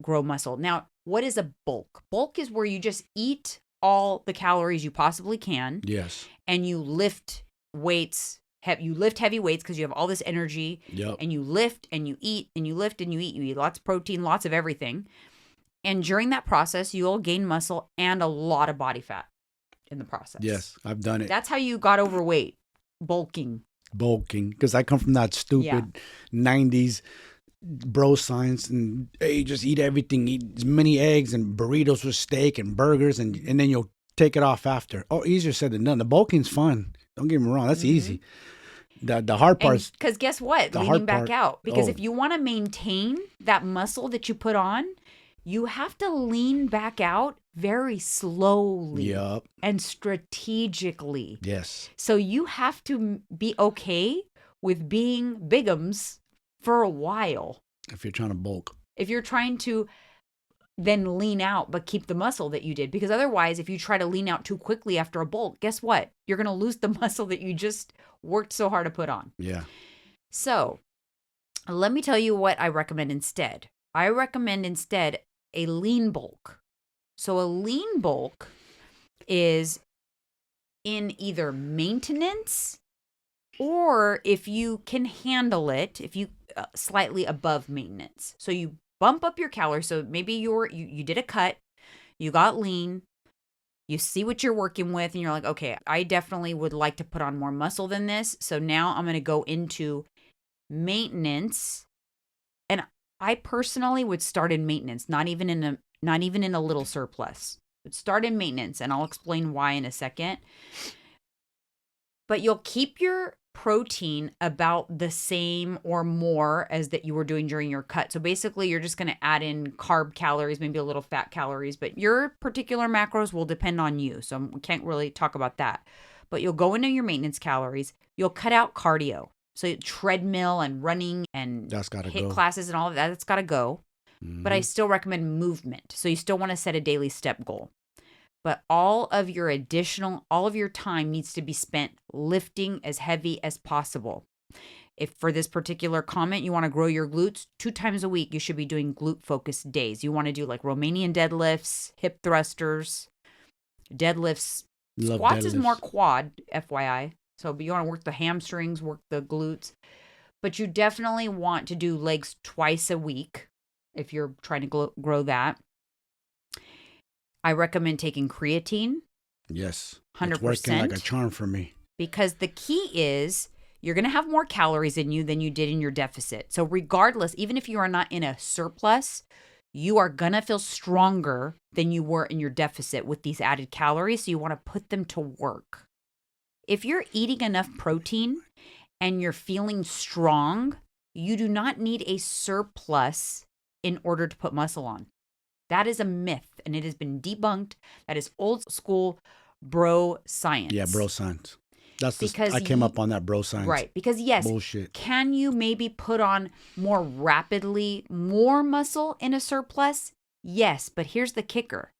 grow muscle. Now, what is a bulk? Bulk is where you just eat all the calories you possibly can. Yes. And you lift weights. You lift heavy weights because you have all this energy. Yep. And you lift and you eat and you lift and you eat. You eat lots of protein, lots of everything. And during that process, you'll gain muscle and a lot of body fat in the process. Yes, I've done it. That's how you got overweight, bulking. Because I come from that stupid 90s bro science, and hey, just eat everything, eat as many eggs and burritos with steak and burgers, and then you'll take it off after. Oh, easier said than done. The bulking's fun. Don't get me wrong, that's easy. The hard part is, because guess what? Leaning back out. Because if you want to maintain that muscle that you put on, you have to lean back out very slowly and strategically. Yes. So you have to be okay with being bigums for a while. If you're trying to bulk. If you're trying to then lean out but keep the muscle that you did. Because otherwise, if you try to lean out too quickly after a bulk, guess what? You're going to lose the muscle that you just worked so hard to put on. Yeah. So let me tell you what I recommend instead. I recommend instead a lean bulk. So a lean bulk is in either maintenance Or if you can handle it, if you slightly above maintenance. So you bump up your calories. So maybe you did a cut, you got lean, you see what you're working with, and you're like, okay, I definitely would like to put on more muscle than this. So now I'm going to go into maintenance. And I personally would start in maintenance, not even in a little surplus. Would start in maintenance, and I'll explain why in a second. But you'll keep your protein about the same or more as that you were doing during your cut. So basically, you're just going to add in carb calories, maybe a little fat calories, but your particular macros will depend on you. So we can't really talk about that. But you'll go into your maintenance calories. You'll cut out cardio. So treadmill and running and That's got to HIIT go. classes and all of that, that's got to go. But I still recommend movement. So you still want to set a daily step goal. But all of your time needs to be spent lifting as heavy as possible. If for this particular comment, you want to grow your glutes 2 times a week, you should be doing glute focused days. You want to do like Romanian deadlifts, hip thrusters, deadlifts. Love Squats deadlifts. is more quad, FYI. So you want to work the hamstrings, work the glutes. But you definitely want to do legs twice a week if you're trying to grow that. I recommend taking creatine. Yes. 100%. It's working like a charm for me. Because the key is you're going to have more calories in you than you did in your deficit. So regardless, even if you are not in a surplus, you are going to feel stronger than you were in your deficit with these added calories. So you want to put them to work. If you're eating enough protein and you're feeling strong, you do not need a surplus in order to put muscle on. That is a myth, and it has been debunked. That is old school bro science. Yeah, bro science. That's because I came up on that bro science. Right. Because yes, bullshit. Can you maybe put on more rapidly more muscle in a surplus? Yes, but here's the kicker.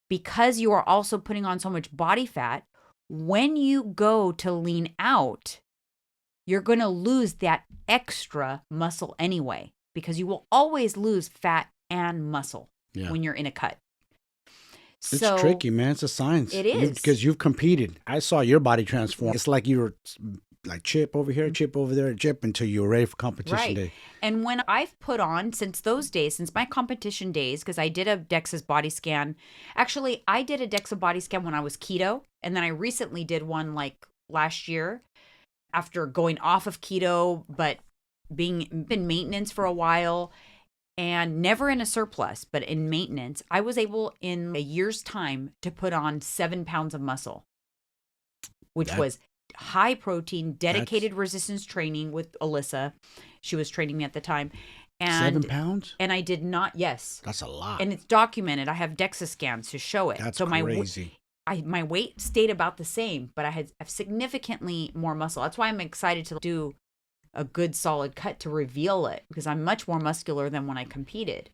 Because you are also putting on so much body fat, when you go to lean out, you're going to lose that extra muscle anyway, because you will always lose fat and muscle when you're in a cut. It's tricky, man. It's a science. It is. Because you've competed. I saw your body transform. It's like you were like chip over here, chip over there, chip until you were ready for competition day. And when I've put on, since my competition days, because I did a DEXA body scan. Actually, I did a DEXA body scan when I was keto. And then I recently did one like last year after going off of keto, but being in maintenance for a while. And never in a surplus, but in maintenance, I was able in a year's time to put on 7 pounds of muscle, which was high protein, dedicated resistance training with Alyssa. She was training me at the time. And 7 pounds? And I did not, yes. That's a lot. And it's documented. I have DEXA scans to show it. That's so crazy. My weight stayed about the same, but I have significantly more muscle. That's why I'm excited to do a good solid cut to reveal it, because I'm much more muscular than when I competed.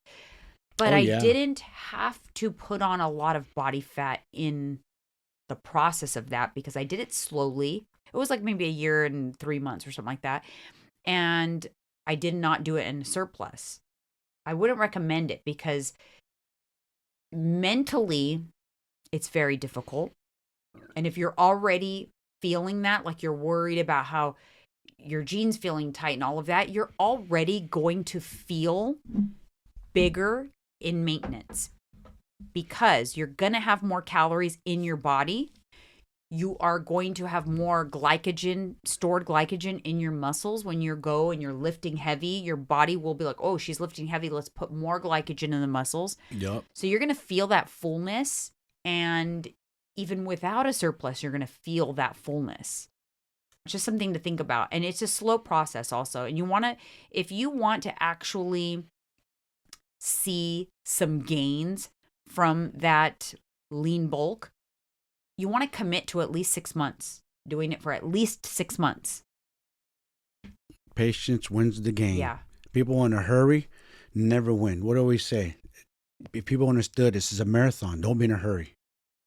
But I didn't have to put on a lot of body fat in the process of that, because I did it slowly. It was like maybe a year and 3 months or something like that. And I did not do it in surplus. I wouldn't recommend it because mentally it's very difficult. And if you're already feeling that, like you're worried about how your jeans feeling tight and all of that, you're already going to feel bigger in maintenance because you're going to have more calories in your body. You are going to have more stored glycogen in your muscles when you go and you're lifting heavy. Your body will be like, oh, she's lifting heavy. Let's put more glycogen in the muscles. Yep. So you're going to feel that fullness. And even without a surplus, you're going to feel that fullness. Just something to think about. And it's a slow process also. And if you want to actually see some gains from that lean bulk, you want to commit to at least 6 months, doing it for at least 6 months. Patience wins the game. Yeah. People in a hurry never win. What do we say? If people understood this is a marathon, don't be in a hurry.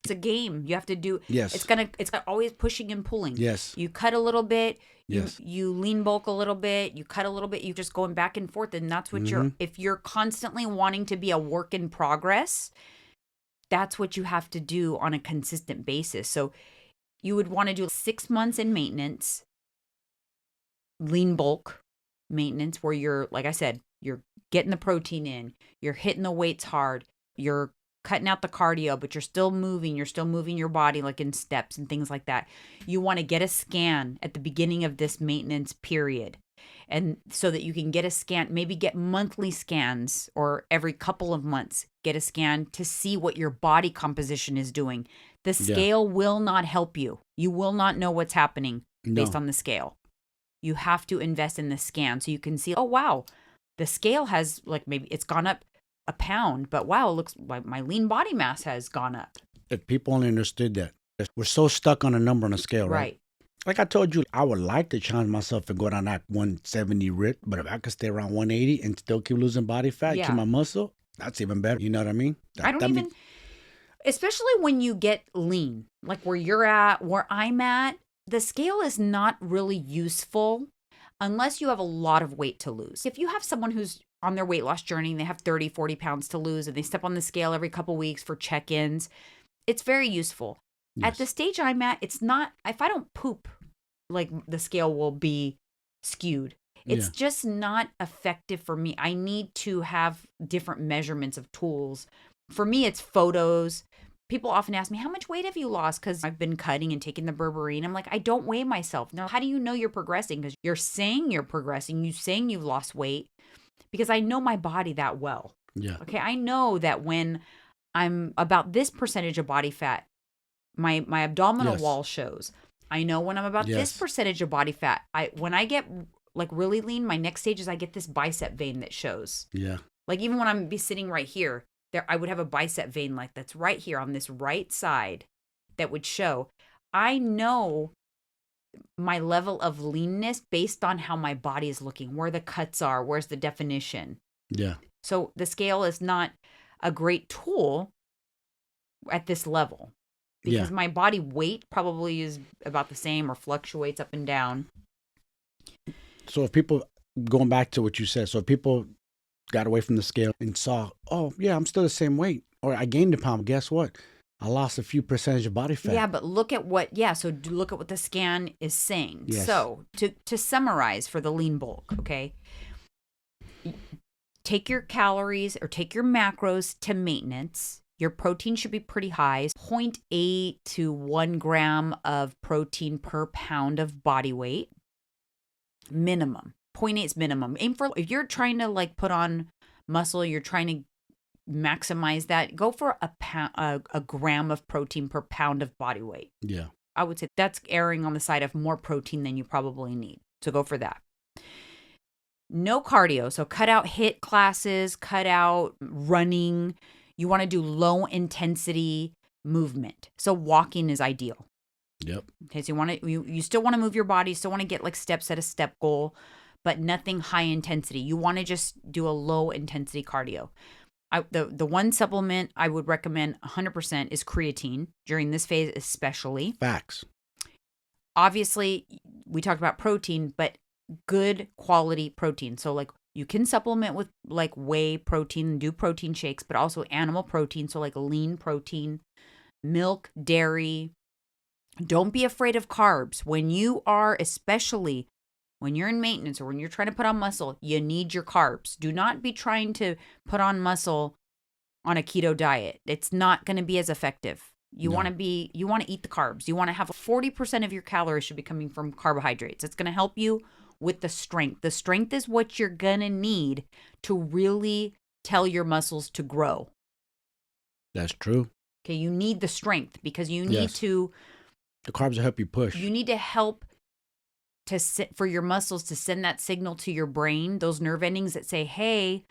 It's a game. You have to do. Yes. It's always pushing and pulling. Yes. You cut a little bit. Yes. You lean bulk a little bit. You cut a little bit. You just going back and forth. And that's what if you're constantly wanting to be a work in progress, that's what you have to do on a consistent basis. So you would want to do 6 months in maintenance, lean bulk maintenance where you're, like I said, you're getting the protein in, you're hitting the weights hard, you're cutting out the cardio, but you're still moving your body like in steps and things like that. You want to get a scan at the beginning of this maintenance period. And so that you can get a scan, maybe get monthly scans or every couple of months, get a scan to see what your body composition is doing. The scale will not help you. You will not know what's happening based on the scale. You have to invest in the scan so you can see, oh, wow, the scale has like maybe it's gone up a pound, but wow, it looks like my lean body mass has gone up. If people only understood that. We're so stuck on a number on a scale, right? Like I told you, I would like to challenge myself and go down that 170 rip, but if I could stay around 180 and still keep losing body fat, keep my muscle, that's even better. You know what I mean? Especially when you get lean, like where you're at, where I'm at, the scale is not really useful unless you have a lot of weight to lose. If you have someone who's on their weight loss journey and they have 30, 40 pounds to lose and they step on the scale every couple weeks for check-ins, it's very useful. Yes. At the stage I'm at, it's not, if I don't poop, like the scale will be skewed. It's just not effective for me. I need to have different measurements of tools. For me, it's photos. People often ask me, how much weight have you lost? Because I've been cutting and taking the berberine. I'm like, I don't weigh myself. Now, how do you know you're progressing? Because you're saying you're progressing. You're saying you've lost weight. Because I know my body that well. Yeah. Okay. I know that when I'm about this percentage of body fat, my abdominal wall shows. I know when I'm about this percentage of body fat. When I get like really lean, my next stage is I get this bicep vein that shows. Yeah. Like even when I'm be sitting right here, there I would have a bicep vein like that's right here on this right side that would show. I know my level of leanness based on how my body is looking, where the cuts are, where's the definition. Yeah. So the scale is not a great tool at this level because my body weight probably is about the same or fluctuates up and down. So if people, going back to what you said, so if people got away from the scale and saw, oh, yeah, I'm still the same weight, or I gained a pound, guess what? I lost a few percentage of body fat. Yeah, but look at what, so look at what the scan is saying. Yes. So to summarize for the lean bulk, okay, take your calories or take your macros to maintenance. Your protein should be pretty high, 0.8 to 1 gram of protein per pound of body weight. Minimum. 0.8 is minimum. Aim for, if you're trying to like put on muscle, you're trying to maximize that, go for a gram of protein per pound of body weight. Yeah. I would say that's erring on the side of more protein than you probably need. So go for that. No cardio. So cut out HIIT classes, cut out running. You want to do low intensity movement. So walking is ideal. Yep. Okay. So you still want to move your body, still want to get like steps at a step goal, but nothing high intensity. You want to just do a low intensity cardio. The one supplement I would recommend 100% is creatine during this phase, especially. Facts. Obviously, we talked about protein, but good quality protein. So like you can supplement with like whey protein and do protein shakes, but also animal protein. So like lean protein, milk, dairy. Don't be afraid of carbs. When you are, especially when you're in maintenance or when you're trying to put on muscle, you need your carbs. Do not be trying to put on muscle on a keto diet. It's not going to be as effective. You want to eat the carbs. You want to have 40% of your calories should be coming from carbohydrates. It's going to help you with the strength. The strength is what you're going to need to really tell your muscles to grow. That's true. Okay, you need the strength because you need to. The carbs will help you push. You need to help for your muscles to send that signal to your brain, those nerve endings that say, hey,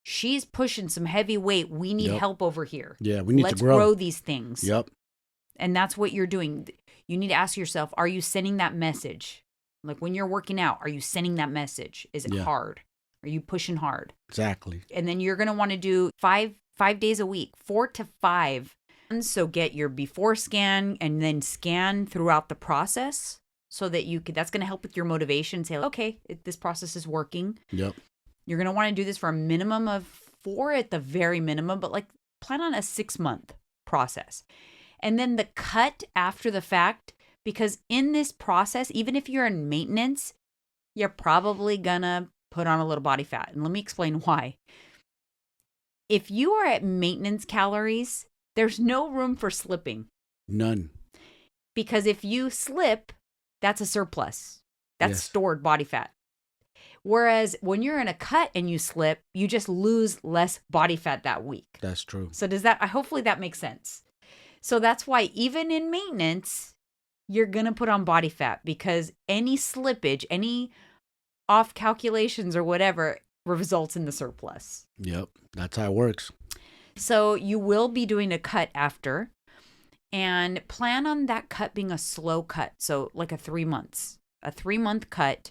she's pushing some heavy weight. We need help over here. Yeah, we need Let's to grow these things. Yep. And that's what you're doing. You need to ask yourself, are you sending that message? Like when you're working out, are you sending that message? Is it hard? Are you pushing hard? Exactly. And then you're going to want to do five days a week, 4 to 5. So get your before scan and then scan throughout the process so that that's going to help with your motivation. Say, okay, this process is working. Yep. You're going to want to do this for a minimum of 4 at the very minimum, but like plan on a 6-month process. And then the cut after the fact, because in this process, even if you're in maintenance, you're probably gonna put on a little body fat. And let me explain why. If you are at maintenance calories, there's no room for slipping. None. Because if you slip, that's a surplus. That's stored body fat. Whereas when you're in a cut and you slip, you just lose less body fat that week. That's true. So hopefully that makes sense. So that's why even in maintenance, you're going to put on body fat, because any slippage, any off calculations or whatever results in the surplus. Yep. That's how it works. So you will be doing a cut after, and plan on that cut being a slow cut. So like a 3 months, a 3-month cut,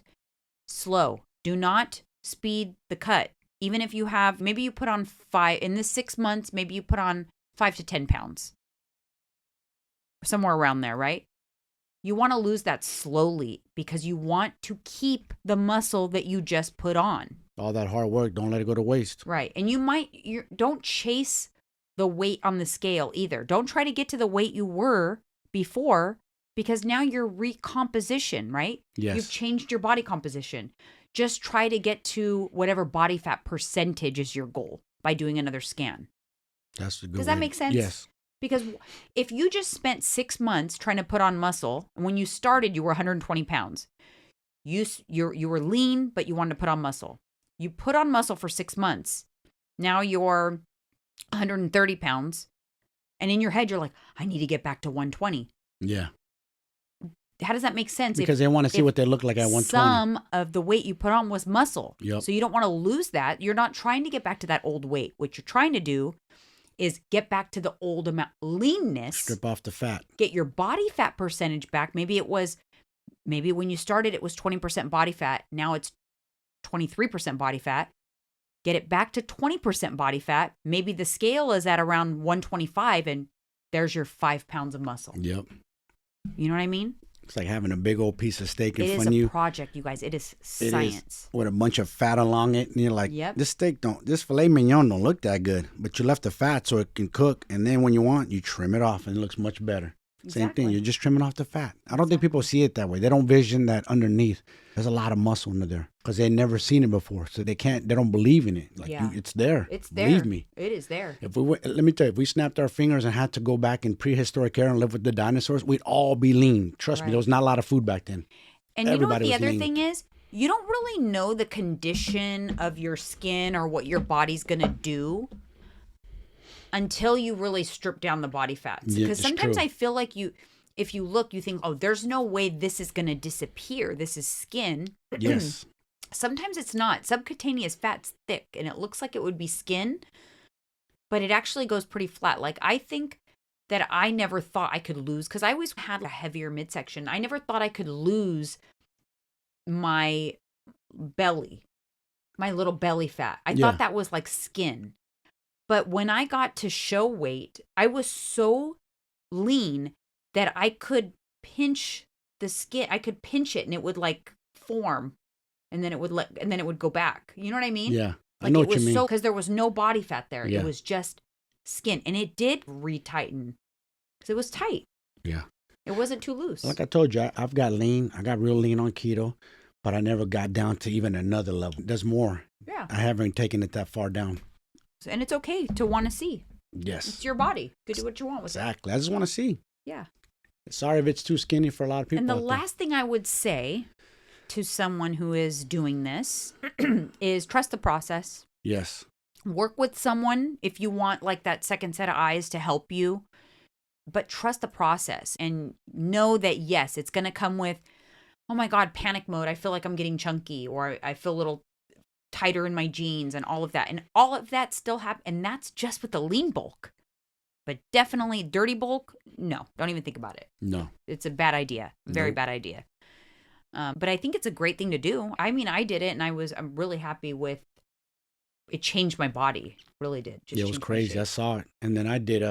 slow. Do not speed the cut. Even if you have, maybe you put on 5, in this 6 months, maybe you put on 5 to 10 pounds. Somewhere around there, right? You want to lose that slowly because you want to keep the muscle that you just put on. All that hard work, don't let it go to waste. Right. And don't chase the weight on the scale either. Don't try to get to the weight you were before, because now you're recomposition, right? Yes. You've changed your body composition. Just try to get to whatever body fat percentage is your goal by doing another scan. That's a good Does that make sense? Yes. Because if you just spent 6 months trying to put on muscle, and when you started, you were 120 pounds. You were lean, but you wanted to put on muscle. You put on muscle for 6 months. Now you're 130 pounds. And in your head, you're like, I need to get back to 120. Yeah. How does that make sense? Because they want to see what they look like at 120. Some of the weight you put on was muscle. Yep. So you don't want to lose that. You're not trying to get back to that old weight. What you're trying to do is get back to the old amount, leanness. Strip off the fat. Get your body fat percentage back. Maybe when you started, it was 20% body fat. Now it's 23% body fat. Get it back to 20% body fat. Maybe the scale is at around 125, and there's your 5 pounds of muscle. Yep. You know what I mean? It's like having a big old piece of steak in front of It is you. a project, you guys. It is science. With a bunch of fat along it. And you're like, Yep. this filet mignon don't look that good. But you left the fat so it can cook. And then when you want, you trim it off and it looks much better. Exactly. Same thing. You're just trimming off the fat. I don't think people see it that way. They don't vision that underneath. There's a lot of muscle under there because they've never seen it before. So they don't believe in it. Like, it's there. It's there. Believe me. It is there. Let me tell you, if we snapped our fingers and had to go back in prehistoric era and live with the dinosaurs, we'd all be lean. Trust me, there was not a lot of food back then. And you know what the other lean. thing is? You don't really know the condition of your skin or what your body's going to do until you really strip down the body fats. Yeah, Because it's sometimes true. I feel like if you look, you think, oh, there's no way this is going to disappear. This is skin. Yes. Sometimes it's not. Subcutaneous fat's thick and it looks like it would be skin, but it actually goes pretty flat. Like, I think that I never thought I could lose, because I always had a heavier midsection. I never thought I could lose my belly, my little belly fat. I thought that was like skin. But when I got to show weight, I was so lean that I could pinch the skin. I could pinch it and it would like form, and then it would go back. You know what I mean? Yeah. Like, I know it what was you mean. so, because there was no body fat there. Yeah. It was just skin, and it did retighten because it was tight. Yeah. It wasn't too loose. Like I told you, I've got lean. I got real lean on keto, but I never got down to even another level. There's more. Yeah. I haven't taken it that far down. And it's okay to want to see. Yes. It's your body. You can do what you want with it. Exactly. I just want to see. Yeah. Sorry if it's too skinny for a lot of people. And the out there. last thing I would say to someone who is doing this is trust the process. Yes. Work with someone if you want like that second set of eyes to help you, but trust the process and know that, yes, it's going to come with, oh my God, panic mode. I feel like I'm getting chunky, or I feel a little tighter in my jeans and all of that. And all of that still happens. And that's just with the lean bulk. But definitely dirty bulk, no, don't even think about it. No. It's a bad idea. Very bad idea. But I think it's a great thing to do. I mean, I did it and I'm really happy with it. Changed my body. Really did. It was crazy. I saw it. And then I did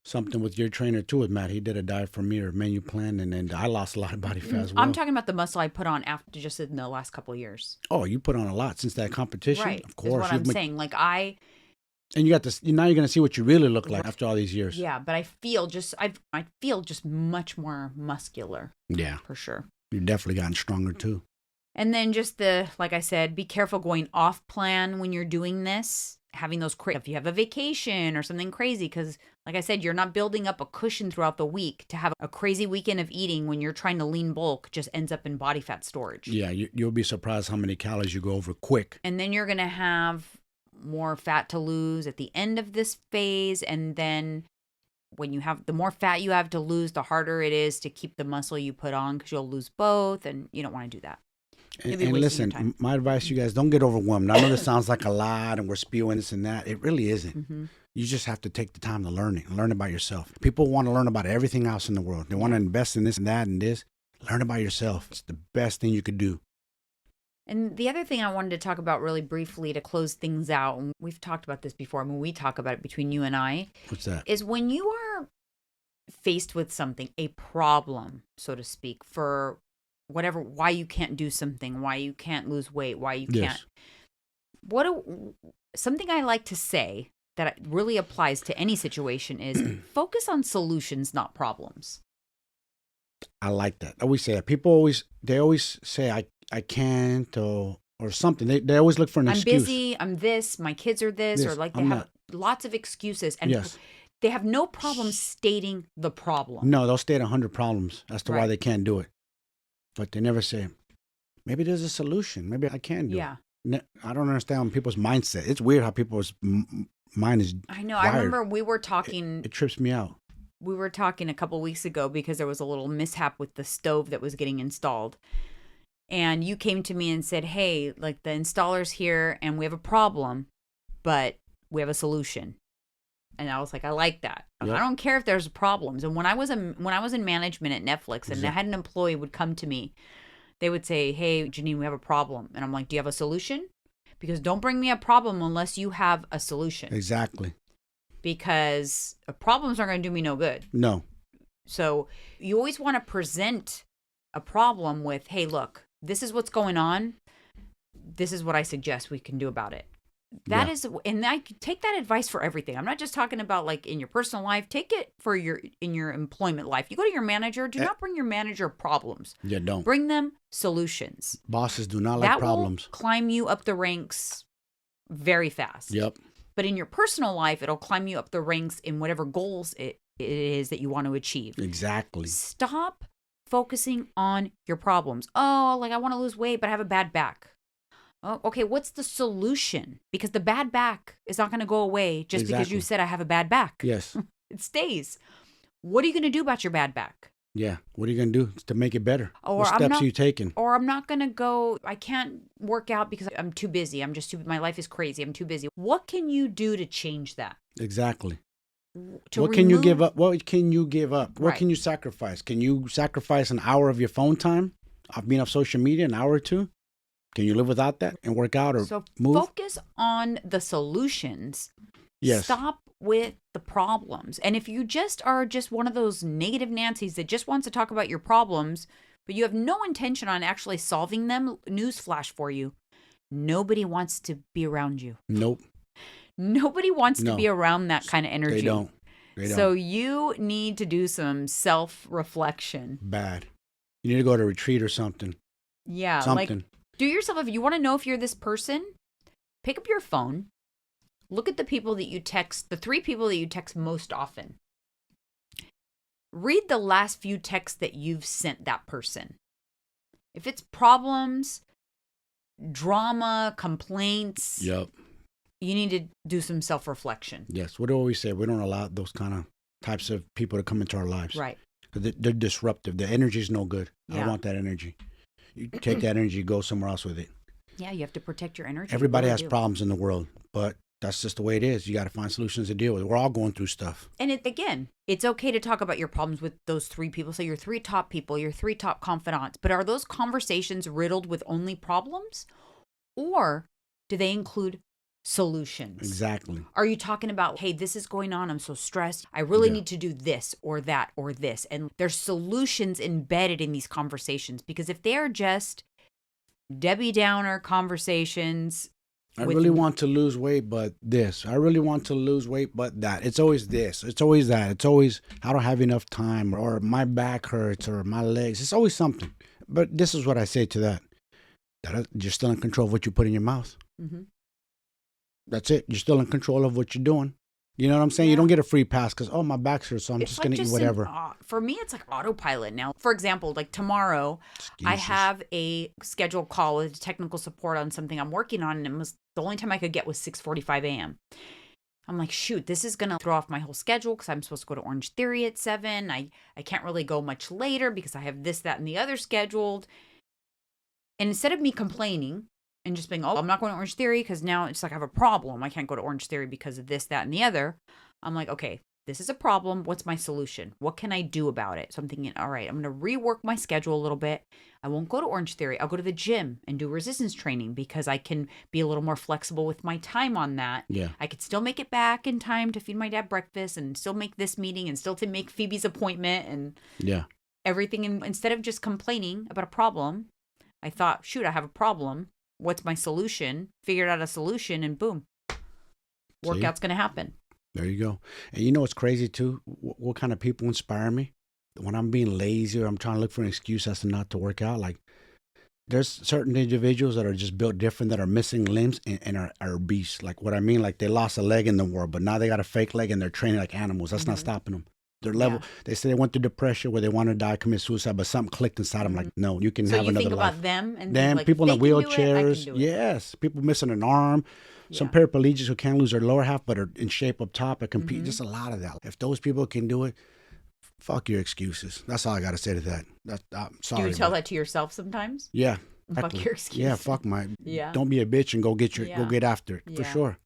something with your trainer too, with Matt. He did a diet for me or menu plan, and then I lost a lot of body fat as well. I'm talking about the muscle I put on after just in the last couple of years. Oh, you put on a lot since that competition? Right. Of course. Is what I'm saying. Like and you got this. Now you're going to see what you really look like after all these years. Yeah, but I feel just much more muscular. Yeah. For sure. You've definitely gotten stronger too. And then just like I said, be careful going off plan when you're doing this. Having those, if you have a vacation or something crazy, because like I said, you're not building up a cushion throughout the week to have a crazy weekend of eating when you're trying to lean bulk just ends up in body fat storage. Yeah, you'll be surprised how many calories you go over quick. And then you're going to have more fat to lose at the end of this phase. And then when you have, the more fat you have to lose, the harder it is to keep the muscle you put on because you'll lose both. And you don't want to do that. And listen, my advice to you guys, don't get overwhelmed. I know this sounds like a lot and we're spewing this and that. It really isn't. Mm-hmm. You just have to take the time to learn it. Learn about yourself. People want to learn about everything else in the world. They want to invest in this and that and this. Learn about yourself. It's the best thing you could do. And the other thing I wanted to talk about really briefly to close things out, and we've talked about this before, I mean, we talk about it between you and I. What's that? Is when you are faced with something, a problem, so to speak, for whatever, why you can't do something, why you can't lose weight, why you can't. Something I like to say that really applies to any situation is focus on solutions, not problems. I like that. I always say that. People always say, I can't or something. They always look for an excuse. I'm busy, I'm this, my kids are this, or like they have lots of excuses. And they have no problem stating the problem. No, they'll state 100 problems as to why they can't do it. But they never say, maybe there's a solution. Maybe I can do it. I don't understand people's mindset. It's weird how people's mind is I know. wired. I remember we were talking. It trips me out. We were talking a couple weeks ago because there was a little mishap with the stove that was getting installed. And you came to me and said, hey, like the installer's here and we have a problem, but we have a solution. And I was like, I like that. Yep. I don't care if there's problems. And when I was in management at Netflix and I had an employee would come to me, they would say, hey, Jeanine, we have a problem. And I'm like, do you have a solution? Because don't bring me a problem unless you have a solution. Exactly. Because problems aren't going to do me no good. No. So you always want to present a problem with, hey, look, this is what's going on. This is what I suggest we can do about it. That is, and I take that advice for everything. I'm not just talking about like in your personal life. Take it for in your employment life. You go to your manager. Do not bring your manager problems. Yeah, don't. Bring them solutions. Bosses do not like problems. That will climb you up the ranks very fast. Yep. But in your personal life, it'll climb you up the ranks in whatever goals it is that you want to achieve. Exactly. Stop focusing on your problems. Oh, like I want to lose weight, but I have a bad back. Oh, okay, what's the solution? Because the bad back is not going to go away just because you said I have a bad back. Yes. It stays. What are you going to do about your bad back? Yeah. What are you going to do to make it better? Or what steps are you taking? Or I'm not going to go, I can't work out because I'm too busy. I'm just my life is crazy. I'm too busy. What can you do to change that? Exactly. What can you give up? What can you give up? What can you sacrifice? Can you sacrifice an hour of your phone time of being off social media, an hour or two? Can you live without that and work out or move? Focus on the solutions. Yes. Stop with the problems. And if you are one of those negative Nancys that just wants to talk about your problems, but you have no intention on actually solving them, newsflash for you, nobody wants to be around you. Nope. Nobody wants to be around that kind of energy. They don't. So you need to do some self-reflection. Bad. You need to go to a retreat or something. Yeah. Something. Do yourself, if you want to know if you're this person, pick up your phone, look at the people that you text, the 3 people that you text most often. Read the last few texts that you've sent that person. If it's problems, drama, complaints, yep, you need to do some self-reflection. Yes. What do we always say? We don't allow those kind of types of people to come into our lives. Right. They're disruptive. The energy is no good. Yeah. I don't want that energy. You take that energy, go somewhere else with it. Yeah, you have to protect your energy. Everybody has problems in the world, but that's just the way it is. You got to find solutions to deal with it. We're all going through stuff. And it's okay to talk about your problems with those 3 people. So your 3 top people, your 3 top confidants. But are those conversations riddled with only problems? Or do they include solutions? Exactly. Are you talking about, hey, this is going on, I'm so stressed, I really need to do this or that or this? And there's solutions embedded in these conversations, because if they're just Debbie Downer conversations, I really want to lose weight, but this. I really want to lose weight, but that. It's always this. It's always that. It's always, I don't have enough time, or my back hurts, or my legs. It's always something. But this is what I say to that. You're still in control of what you put in your mouth. Mm-hmm. That's it. You're still in control of what you're doing. You know what I'm saying? Yeah. You don't get a free pass because, oh, my back's hurt, so I'm It's just like going to eat whatever. For me, it's like autopilot now. For example, like tomorrow, I have a scheduled call with technical support on something I'm working on, and it was the only time I could get was 6:45 a.m. I'm like, shoot, this is going to throw off my whole schedule because I'm supposed to go to Orange Theory at 7. I can't really go much later because I have this, that, and the other scheduled. And instead of me complaining and just being, oh, I'm not going to Orange Theory because now it's like I have a problem. I can't go to Orange Theory because of this, that, and the other. I'm like, okay, this is a problem. What's my solution? What can I do about it? So I'm thinking, all right, I'm going to rework my schedule a little bit. I won't go to Orange Theory. I'll go to the gym and do resistance training because I can be a little more flexible with my time on that. Yeah. I could still make it back in time to feed my dad breakfast and still make this meeting and still to make Phoebe's appointment and everything. And instead of just complaining about a problem, I thought, shoot, I have a problem. What's my solution? Figured out a solution and boom, workout's going to happen. There you go. And you know what's crazy too? What kind of people inspire me? When I'm being lazy or I'm trying to look for an excuse as to not to work out, like there's certain individuals that are just built different that are missing limbs and are beasts. Like what I mean, like they lost a leg in the war, but now they got a fake leg and they're training like animals. That's not stopping them. Their level, they say they went through depression where they want to die, commit suicide, but something clicked inside them. Like, no, you can have another life. So you think about them and like, people in wheelchairs. Yes, people missing an arm. Some paraplegics who can't lose their lower half but are in shape up top and compete. Just a lot of that. If those people can do it, fuck your excuses. That's all I got to say to that. I'm sorry. Do you tell that to yourself sometimes? Yeah. Fuck your excuses. Yeah, fuck my. Don't be a bitch and go get after it for sure.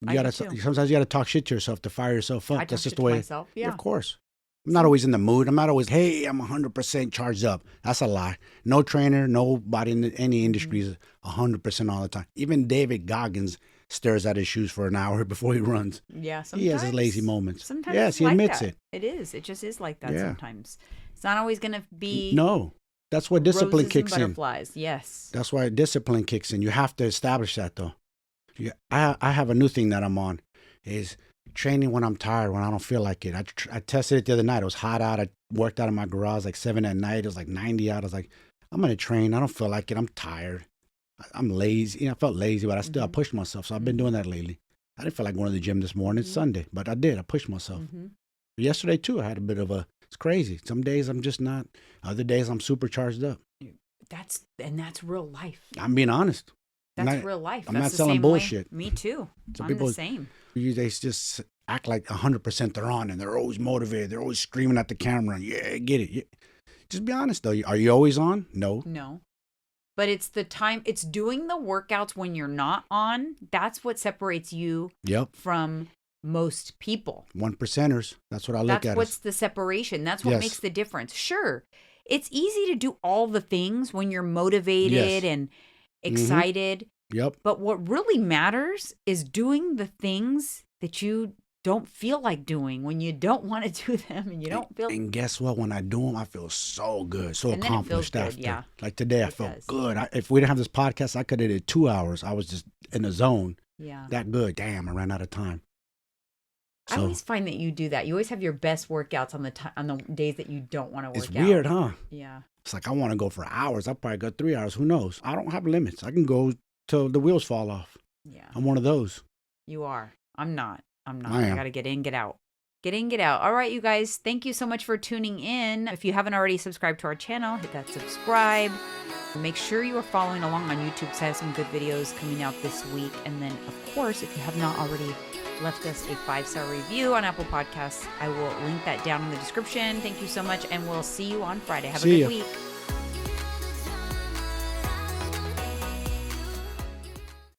Sometimes you gotta talk shit to yourself to fire yourself up. That's just the way. Myself. Yeah. Of course. I'm not always in the mood. I'm not always, hey, I'm 100% charged up. That's a lie. No trainer, nobody in any industry is 100% all the time. Even David Goggins stares at his shoes for an hour before he runs. Yeah, sometimes. He has his lazy moments. Sometimes yes, he admits it. It is. It just is like that sometimes. It's not always going to be. No. That's where discipline kicks in. Butterflies. Yes. That's why discipline kicks in. You have to establish that, though. I have a new thing that I'm on is training when I'm tired, when I don't feel like it. I tested it the other night. It was hot out. I worked out in my garage like 7 at night. It was like 90 out. I was like, I'm going to train. I don't feel like it. I'm tired. I'm lazy. I felt lazy, but I pushed myself. So I've been doing that lately. I didn't feel like going to the gym this morning. It's Sunday, but I did. I pushed myself. Yesterday, too, I had a bit of it's crazy. Some days I'm just not. Other days I'm super charged up. That's real life. I'm being honest. That's real life. I'm not selling bullshit. Me too. Some I'm the same. They just act like 100% they're on and they're always motivated. They're always screaming at the camera. Yeah, get it. Yeah. Just be honest, though. Are you always on? No. No. But it's the time. It's doing the workouts when you're not on. That's what separates you from most people. 1%ers. That's what I look at. That's what's the separation. That's what makes the difference. Sure. It's easy to do all the things when you're motivated and excited. But what really matters is doing the things that you don't feel like doing when you don't want to do them and you don't feel. And guess what? When I do them, I feel so good, so accomplished after. Yeah. Like today, I felt good. If we didn't have this podcast, I could have did 2 hours. I was just in the zone. Yeah. That good. Damn, I ran out of time. So, I always find that you do that. You always have your best workouts on the days that you don't want to work out. It's weird, huh? Yeah. It's like I want to go for hours. I'll probably go 3 hours. Who knows? I don't have limits. I can go till the wheels fall off. Yeah. I'm one of those. You are. I'm not. I got to get in, get out. Get in, get out. All right, you guys. Thank you so much for tuning in. If you haven't already subscribed to our channel, hit that subscribe. Make sure you are following along on YouTube because I have some good videos coming out this week. And then, of course, if you have not already left us a 5-star review on Apple Podcasts, I will link that down in the description. Thank you so much, and we'll see you on Friday. Have a good week.